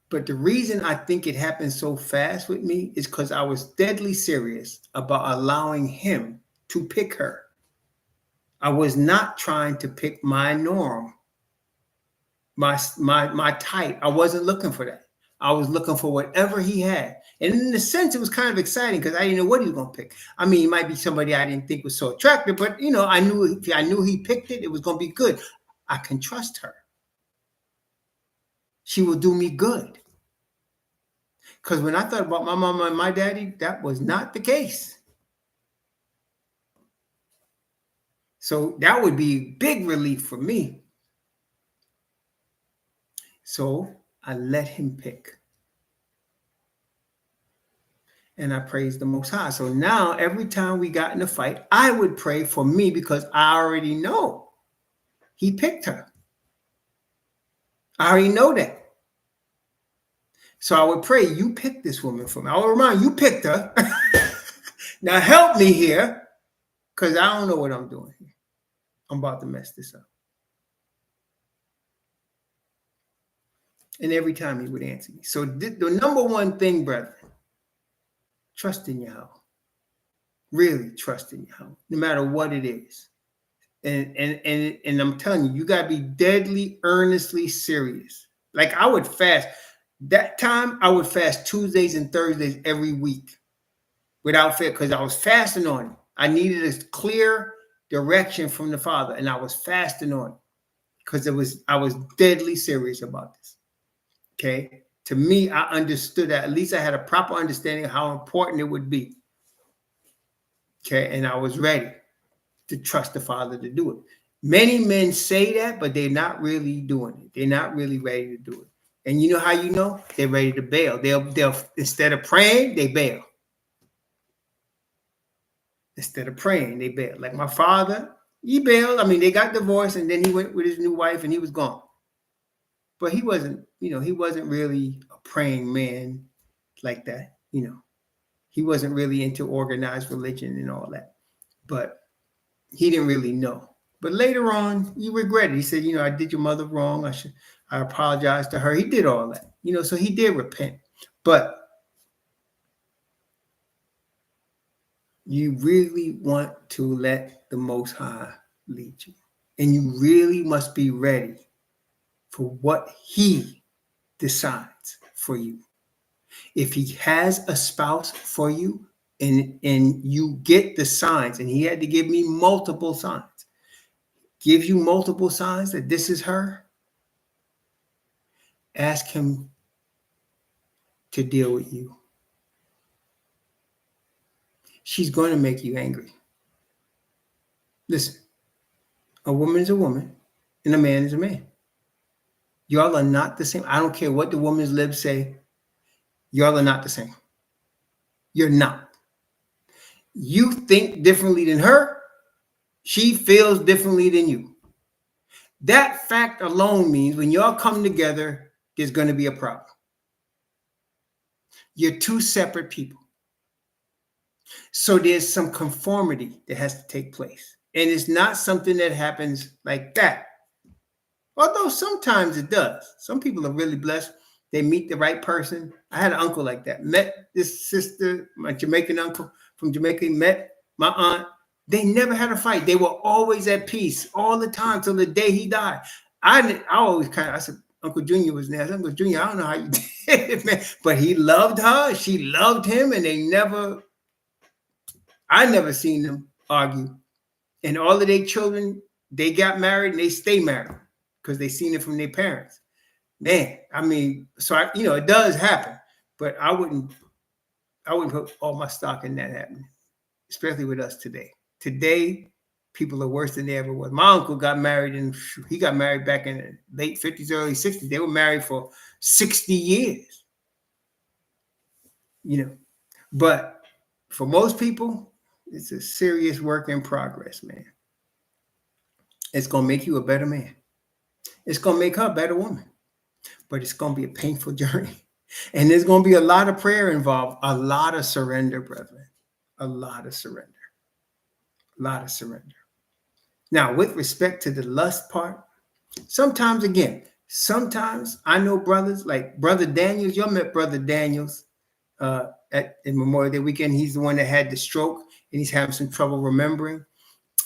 But the reason I think it happened so fast with me is because I was deadly serious about allowing him to pick her. I was not trying to pick my norm, my type. I wasn't looking for that. I was looking for whatever he had. And in a sense, it was kind of exciting because I didn't know what he was going to pick. I mean, it might be somebody I didn't think was so attractive, but I knew he picked it. It was going to be good. I can trust her. She will do me good. Because when I thought about my mama and my daddy, that was not the case. So that would be big relief for me. So I let him pick. And I praised the Most High. So now every time we got in a fight, I would pray for me because I already know he picked her. I already know that. So I would pray, you pick this woman for me. I will remind you, picked her. Now help me here, because I don't know what I'm doing here. I'm about to mess this up. And every time he would answer me. So the number one thing, brethren, trust in Yahweh. Really trust in Yahweh, no matter what it is. And I'm telling you, you got to be deadly, earnestly serious. Like I would fast. That time, I would fast Tuesdays and Thursdays every week without fail because I was fasting on it. I needed a clear direction from the Father, and I was fasting on it because I was deadly serious about this. Okay? To me, I understood that. At least I had a proper understanding of how important it would be. Okay? And I was ready to trust the Father to do it. Many men say that, but they're not really doing it. They're not really ready to do it. And you know how you know? They're ready to bail. They'll instead of praying, they bail. Instead of praying, they bail. Like my father, he bailed. I mean, they got divorced, and then he went with his new wife, and he was gone. But he wasn't really a praying man like that. He wasn't really into organized religion and all that. But he didn't really know. But later on, he regretted. He said, I did your mother wrong. I apologized to her. He did all that. So he did repent. But you really want to let the Most High lead you. And you really must be ready for what he decides for you. If he has a spouse for you and you get the signs, and he had to give me multiple signs, give you multiple signs that this is her, ask him to deal with you. She's going to make you angry. Listen, a woman is a woman and a man is a man. Y'all are not the same. I don't care what the woman's lips say. Y'all are not the same. You're not. You think differently than her. She feels differently than you. That fact alone means when y'all come together, there's going to be a problem. You're two separate people. So there's some conformity that has to take place. And it's not something that happens like that. Although sometimes it does. Some people are really blessed. They meet the right person. I had an uncle like that. Met this sister, my Jamaican uncle from Jamaica, met my aunt. They never had a fight. They were always at peace all the time till the day he died. I said, Uncle Junior was there. I said, Uncle Junior, I don't know how you did it, man. But he loved her. She loved him. And I never seen them argue. And all of their children, they got married and they stay married because they seen it from their parents. Man, I mean, so it does happen, but I wouldn't put all my stock in that happening, especially with us today. Today, people are worse than they ever were. My uncle got married, and he got married back in the late 50s, early 60s. They were married for 60 years. But for most people, it's a serious work in progress, man. It's going to make you a better man. It's going to make her a better woman. But it's going to be a painful journey. And there's going to be a lot of prayer involved, a lot of surrender, brethren. A lot of surrender. A lot of surrender. Now, with respect to the lust part, sometimes I know brothers like Brother Daniels. Y'all met Brother Daniels at Memorial Day weekend. He's the one that had the stroke, and he's having some trouble remembering.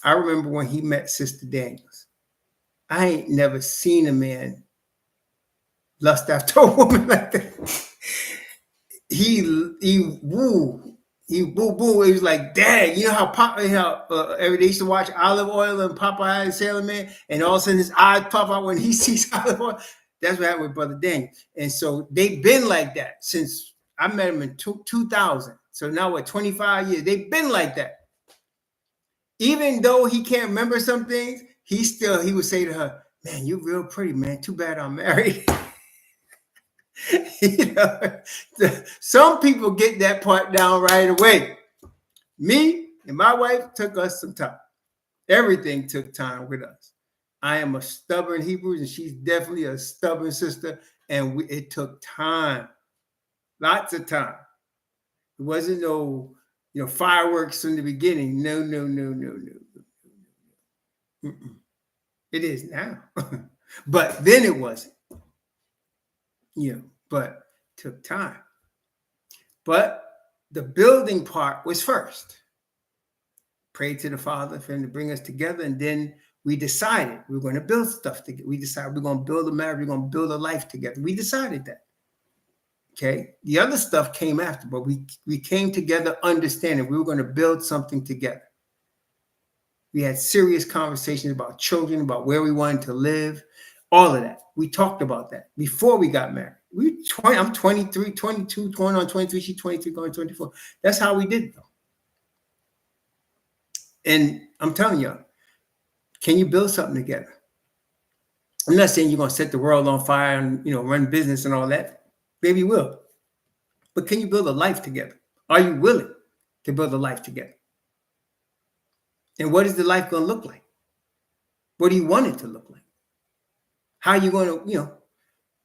I remember when he met Sister Daniels. I ain't never seen a man lust after a woman like that. He boo. He was like, dang, you know how every day used to watch Olive Oil and Popeye and Sailor Man, and all of a sudden his eyes pop out when he sees olive oil. That's what happened with Brother Daniel. And so they've been like that since I met him in 2000. So now we're 25 years. They've been like that. Even though he can't remember some things, he would say to her, man, you're real pretty, man. Too bad I'm married. You know, some people get that part down right away. Me and my wife took us some time. Everything took time with us. I am a stubborn Hebrew, and she's definitely a stubborn sister. And it took time, lots of time. It wasn't no, fireworks from the beginning. No, no, no, no, no. Mm-mm. It is now, but then it wasn't. But took time. But the building part was first. Prayed to the Father for him to bring us together, and then we decided we were going to build stuff together. We decided we're going to build a marriage, we're going to build a life together. We decided that. Okay. The other stuff came after, but we came together understanding we were going to build something together. We had serious conversations about children, about where we wanted to live, all of that. We talked about that before we got married. I'm 23, 22, going on 23. She's 23, going 24. That's how we did it, though. And I'm telling you, can you build something together? I'm not saying you're going to set the world on fire and, run business and all that. Maybe you will. But can you build a life together? Are you willing to build a life together? And what is the life going to look like? What do you want it to look like? How are you going to,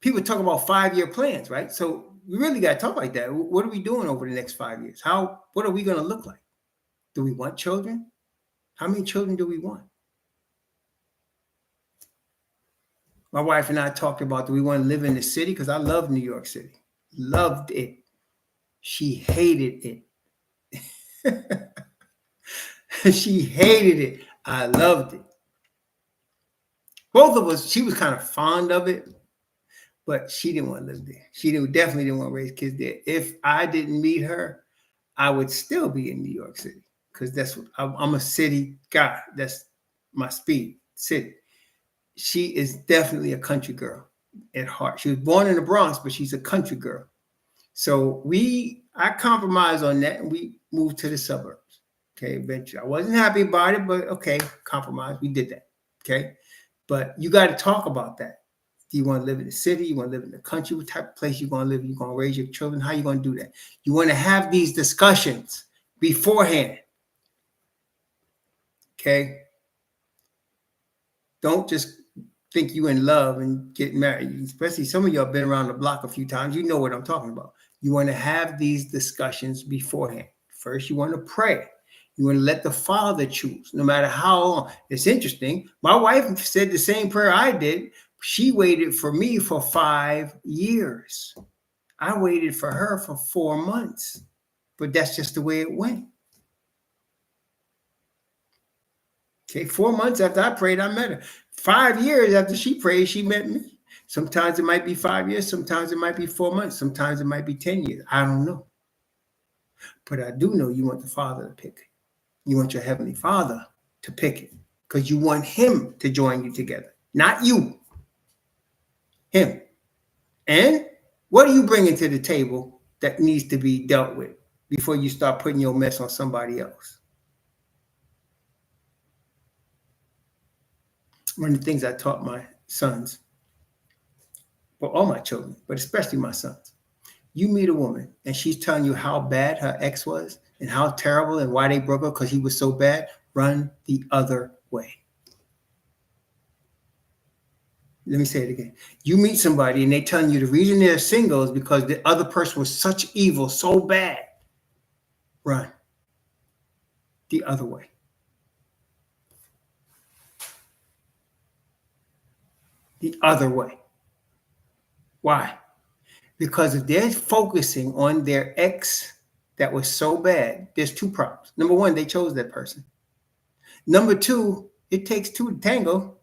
people talk about 5-year plans, right? So we really got to talk like that. What are we doing over the next 5 years? What are we going to look like? Do we want children? How many children do we want? My wife and I talked about, do we want to live in the city? Because I love New York City. Loved it. She hated it. She hated it. I loved it. Both of us, she was kind of fond of it, but she didn't want to live there. She definitely didn't want to raise kids there. If I didn't meet her, I would still be in New York City, because that's what I'm a city guy. That's my speed, city. She is definitely a country girl at heart. She was born in the Bronx, but she's a country girl. So I compromised on that, and we moved to the suburbs. Okay, eventually. I wasn't happy about it, but okay, compromise. We did that. Okay, but you got to talk about that. Do you want to live in the city? You want to live in the country? What type of place you going to live? You going to raise your children? How you going to do that? You want to have these discussions beforehand. Okay, don't just think you in love and get married. Especially some of y'all been around the block a few times. You know what I'm talking about. You want to have these discussions beforehand. First, you want to pray. You want to let the Father choose, no matter how long. It's interesting. My wife said the same prayer I did. She waited for me for 5 years. I waited for her for 4 months. But that's just the way it went. Okay, 4 months after I prayed, I met her. 5 years after she prayed, she met me. Sometimes it might be 5 years. Sometimes it might be 4 months. Sometimes it might be 10 years. I don't know. But I do know you want the Father to pick it. You want your Heavenly Father to pick it, because you want Him to join you together, not you. Him. And what are you bringing to the table that needs to be dealt with before you start putting your mess on somebody else? One of the things I taught my sons, well, all my children, but especially my sons, you meet a woman and she's telling you how bad her ex was and how terrible and why they broke up because he was so bad, run the other way. Let me say it again. You meet somebody and they telling you the reason they're single is because the other person was such evil, so bad. Run the other way. The other way. Why? Because if they're focusing on their ex that was so bad, there's two problems. Number one, they chose that person. Number two, it takes two to tango.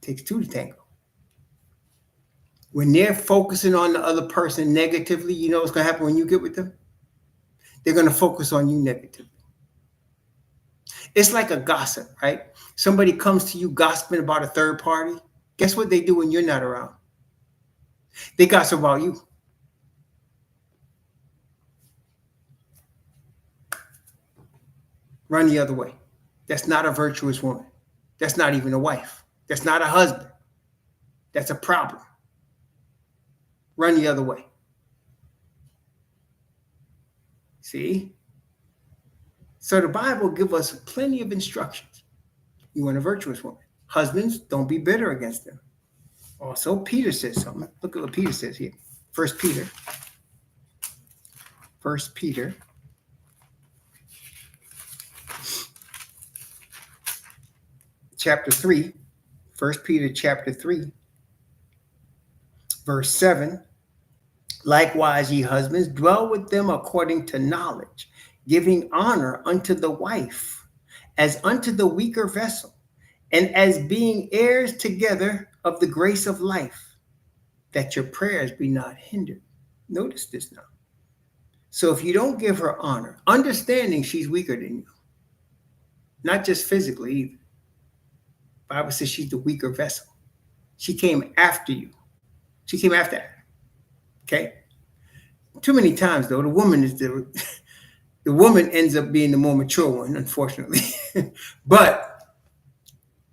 It takes two to tango. When they're focusing on the other person negatively, you know what's going to happen when you get with them? They're going to focus on you negatively. It's like a gossip, right? Somebody comes to you gossiping about a third party. Guess what they do when you're not around? They gossip about you. Run the other way. That's not a virtuous woman. That's not even a wife. That's not a husband. That's a problem. Run the other way. See? So the Bible gives us plenty of instructions. You want a virtuous woman. Husbands, don't be bitter against them. Also, Peter says something. Look at what Peter says here. First Peter. Chapter 3. 1 Peter chapter 3, verse 7. Likewise, ye husbands, dwell with them according to knowledge, giving honor unto the wife, as unto the weaker vessel, and as being heirs together of the grace of life, that your prayers be not hindered. Notice this now. So if you don't give her honor, understanding she's weaker than you, not just physically either. The Bible says she's the weaker vessel. She came after you. She came after her. Okay? Too many times, though, the woman ends up being the more mature one, unfortunately. But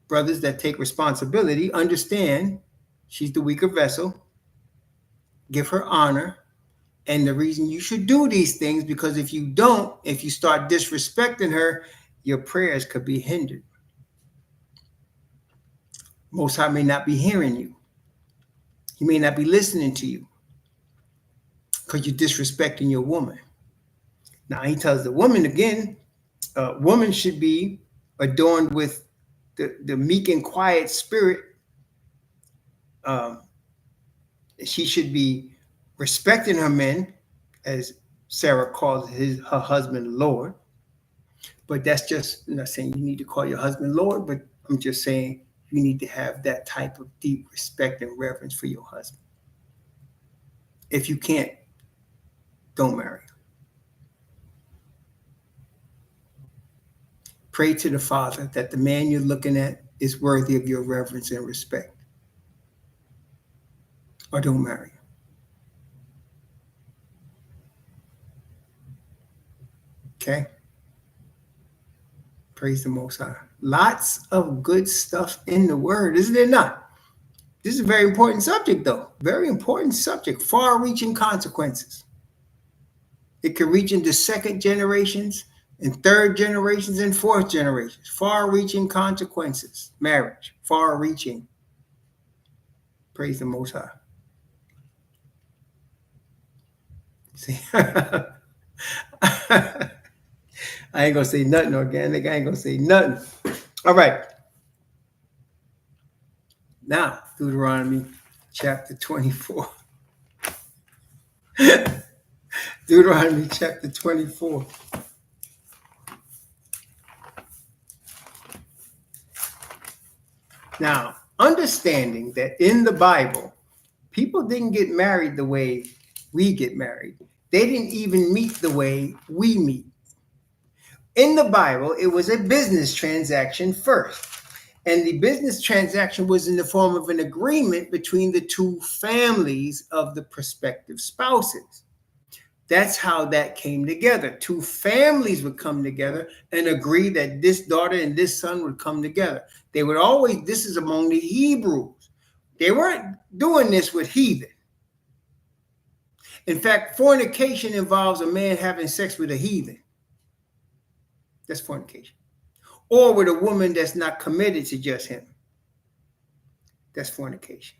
brothers that take responsibility understand she's the weaker vessel. Give her honor. And the reason you should do these things, because if you don't, if you start disrespecting her, your prayers could be hindered. Most High may not be hearing you. He may not be listening to you because you're disrespecting your woman. Now, he tells the woman again, woman should be adorned with the meek and quiet spirit. She should be respecting her men, as Sarah calls her husband Lord. But that's just, I'm not saying you need to call your husband Lord, but I'm just saying you need to have that type of deep respect and reverence for your husband. If you can't, don't marry. Pray to the Father that the man you're looking at is worthy of your reverence and respect. Or don't marry. Okay? Praise the Most High. Lots of good stuff in the Word, isn't there not? This is a very important subject, though. Very important subject. Far-reaching consequences. It can reach into second generations and third generations and fourth generations. Far-reaching consequences. Marriage. Far-reaching. Praise the Most High. See? I ain't going to say nothing organic. I ain't going to say nothing. All right. Now, Deuteronomy chapter 24. Deuteronomy chapter 24. Now, understanding that in the Bible, people didn't get married the way we get married. They didn't even meet the way we meet. In the Bible, it was a business transaction first. And the business transaction was in the form of an agreement between the two families of the prospective spouses. That's how that came together. Two families would come together and agree that this daughter and this son would come together. They would always, this is among the Hebrews. They weren't doing this with heathen. In fact, fornication involves a man having sex with a heathen. That's fornication. Or with a woman that's not committed to just him. That's fornication.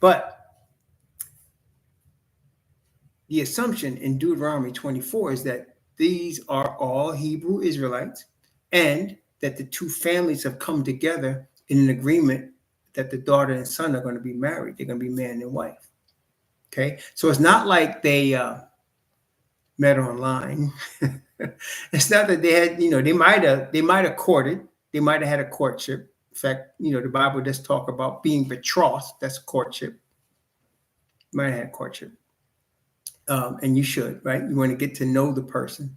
But the assumption in Deuteronomy 24 is that these are all Hebrew Israelites and that the two families have come together in an agreement that the daughter and son are going to be married. They're going to be man and wife. Okay? So it's not like they met online. It's not that they had, they might have courted. They might have had a courtship. In fact, the Bible does talk about being betrothed. That's courtship. You might have had courtship. And you should, right? You want to get to know the person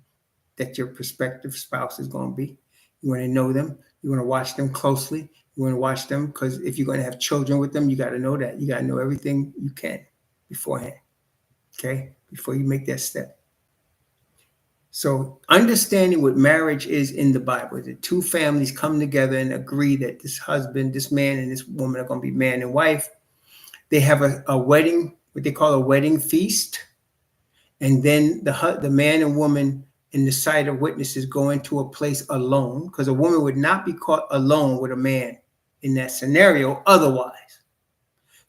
that your prospective spouse is going to be. You want to know them. You want to watch them closely. You You want to watch them, because if you're going to have children with them, you got to know that. You got to know everything you can beforehand, okay, before you make that step. So understanding what marriage is in the Bible, the two families come together and agree that this husband, this man, and this woman are going to be man and wife. They have a wedding, what they call a wedding feast. And then the man and woman in the sight of witnesses go into a place alone, because a woman would not be caught alone with a man in that scenario otherwise.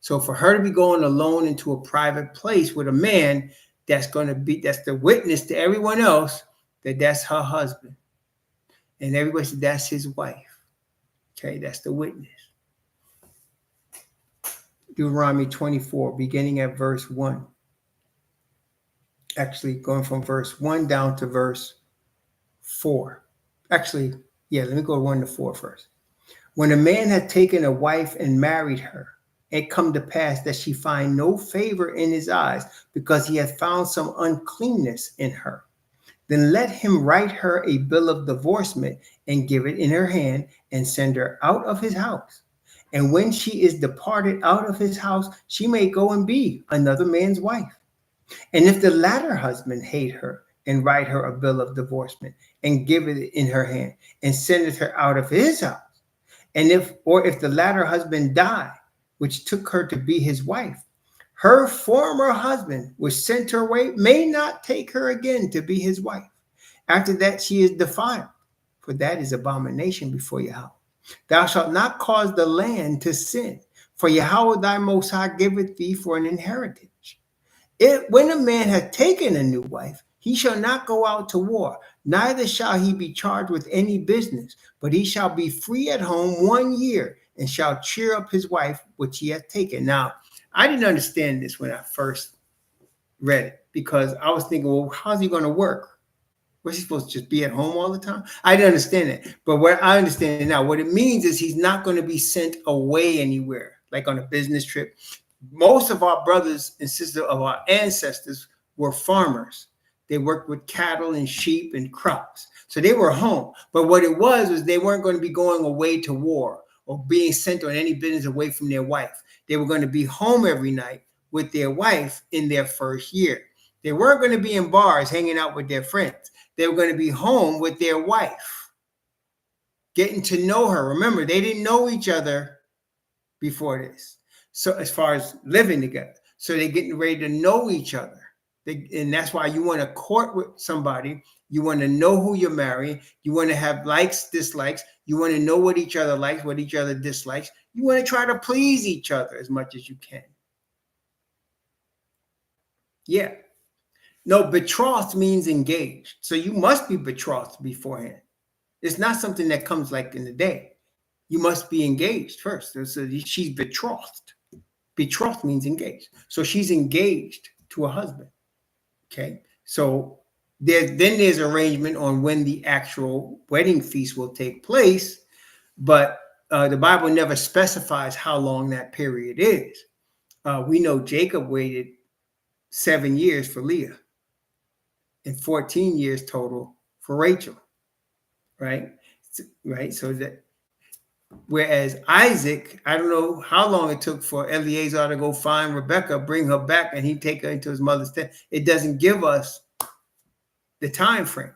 So for her to be going alone into a private place with a man, that's the witness to everyone else that that's her husband. And everybody said that's his wife. Okay, that's the witness. Deuteronomy 24, beginning at verse 1. Actually, going from verse 1 down to verse 4. Actually, yeah, let me go 1 to 4 first. When a man had taken a wife and married her, it come to pass that she find no favor in his eyes, because he had found some uncleanness in her. Then let him write her a bill of divorcement and give it in her hand, and send her out of his house. And when she is departed out of his house, she may go and be another man's wife. And if the latter husband hate her, and write her a bill of divorcement, and give it in her hand, and sendeth her out of his house, and if the latter husband die, which took her to be his wife, her former husband, which sent her away, may not take her again to be his wife. After that she is defiled, for that is abomination before Yahweh. Thou shalt not cause the land to sin, for Yahweh thy Most High giveth thee for an inheritance. When a man hath taken a new wife, he shall not go out to war, neither shall he be charged with any business, but he shall be free at home 1 year, and shall cheer up his wife which he hath taken. Now, I didn't understand this when I first read it, because I was thinking, well, how's he going to work? Was he supposed to just be at home all the time? I didn't understand it. But what I understand now, what it means is he's not going to be sent away anywhere, like on a business trip. Most of our brothers and sisters of our ancestors were farmers. They worked with cattle and sheep and crops. So they were home. But what it was they weren't going to be going away to war or being sent on any business away from their wife. They were going to be home every night with their wife in their first year. They weren't going to be in bars hanging out with their friends. They were going to be home with their wife, getting to know her. Remember, they didn't know each other before this. So as far as living together, so they're getting ready to know each other. And that's why you want to court with somebody. You want to know who you're marrying. You want to have likes, dislikes. You want to know what each other likes, what each other dislikes. You want to try to please each other as much as you can. Yeah. No, betrothed means engaged. So you must be betrothed beforehand. It's not something that comes like in a day. You must be engaged first. So she's betrothed. Betrothed means engaged. So she's engaged to a husband. Okay. So there's arrangement on when the actual wedding feast will take place, but the Bible never specifies how long that period is. We know Jacob waited 7 years for Leah and 14 years total for Rachel. Right. So that, whereas Isaac, I don't know how long it took for Eliezer to go find Rebekah, bring her back, and he'd take her into his mother's tent. It doesn't give us the time frame,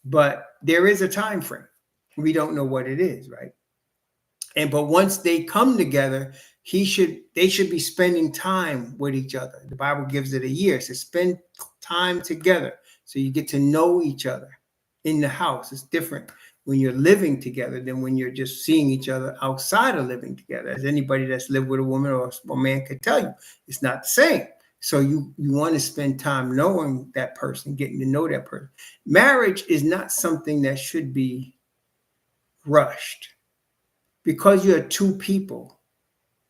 but there is a time frame. We don't know what it is, right? But once they come together, they should be spending time with each other. The Bible gives it a year. So spend time together so you get to know each other in the house. It's different when you're living together than when you're just seeing each other outside of living together. As anybody that's lived with a woman or a man could tell you, it's not the same. So you want to spend time knowing that person, getting to know that person. Marriage is not something that should be rushed. Because you're two people,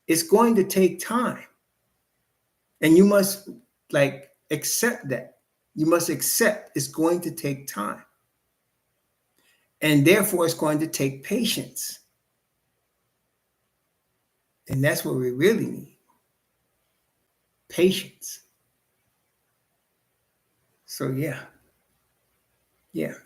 it's going to take time. And you must accept that. You must accept it's going to take time. And therefore, it's going to take patience. And that's what we really need. Patience. So, yeah.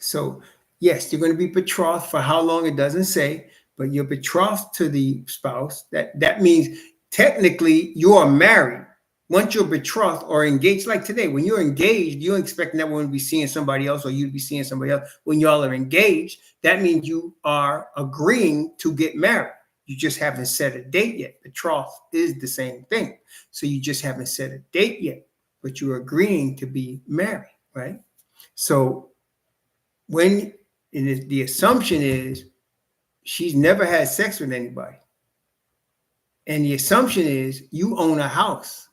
So, yes, you're going to be betrothed for how long, it doesn't say. but you're betrothed to the spouse. That means technically you are married. Once you're betrothed or engaged, like today, when you're engaged, you're expecting that one to be seeing somebody else or you to be seeing somebody else. When y'all are engaged, that means you are agreeing to get married. You just haven't set a date yet. Betrothed is the same thing. So you just haven't set a date yet, but you're agreeing to be married, right? So when the assumption is she's never had sex with anybody. And the assumption is you own a house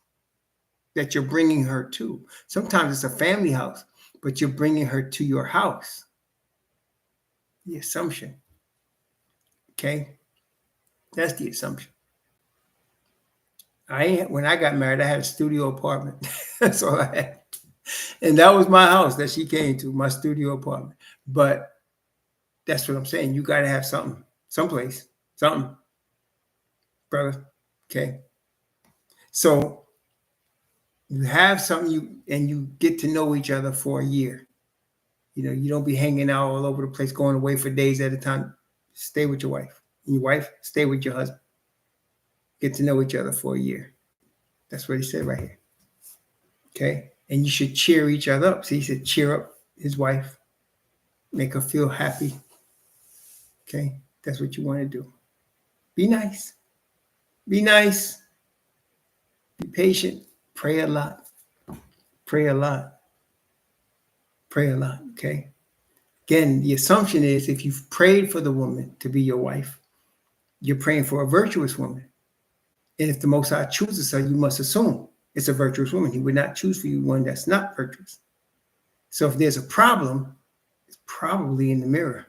that you're bringing her to. Sometimes it's a family house, but you're bringing her to your house. The assumption. Okay? That's the assumption. When I got married, I had a studio apartment. That's all I had. And that was my house that she came to, my studio apartment. But that's what I'm saying. You got to have something, someplace, something, brother. Okay? So you have something and you get to know each other for a year. You don't be hanging out all over the place, going away for days at a time. Stay with your wife. And your wife, stay with your husband. Get to know each other for a year. That's what he said right here. Okay? And you should cheer each other up. So he said, cheer up his wife. Make her feel happy. Okay? That's what you want to do. Be nice. Be nice. Be patient. Pray a lot. Pray a lot. Pray a lot. Okay? Again, the assumption is if you've prayed for the woman to be your wife, you're praying for a virtuous woman. And if the Most High chooses her, you must assume it's a virtuous woman. He would not choose for you one that's not virtuous. So if there's a problem, it's probably in the mirror.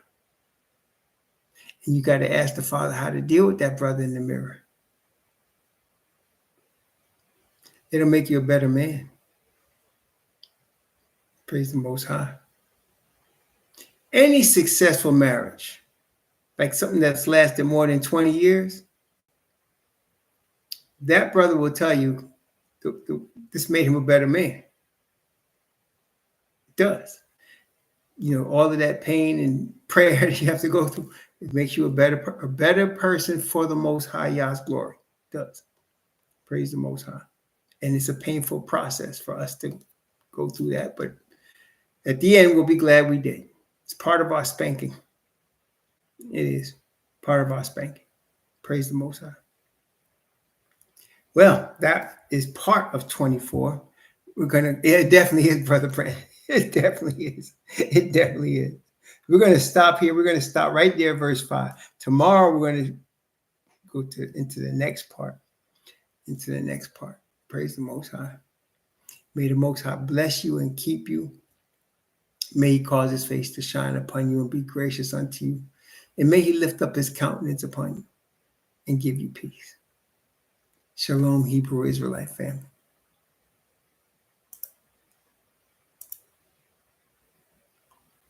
And you got to ask the Father how to deal with that brother in the mirror. It'll make you a better man. Praise the Most High. Any successful marriage, like something that's lasted more than 20 years, that brother will tell you this made him a better man. It does. All of that pain and prayer that you have to go through, it makes you a better person for the Most High Yah's glory. It does. Praise the Most High. And it's a painful process for us to go through that. But at the end, we'll be glad we did. It's part of our spanking. It is part of our spanking. Praise the Most High. Well, that is part of 24. It definitely is, Brother Brent. It definitely is. It definitely is. We're going to stop here. We're going to stop right there, verse 5. Tomorrow, we're going to go into the next part. Into the next part. Praise the Most High. May the Most High bless you and keep you. May he cause his face to shine upon you and be gracious unto you. And may he lift up his countenance upon you and give you peace. Shalom, Hebrew Israelite family.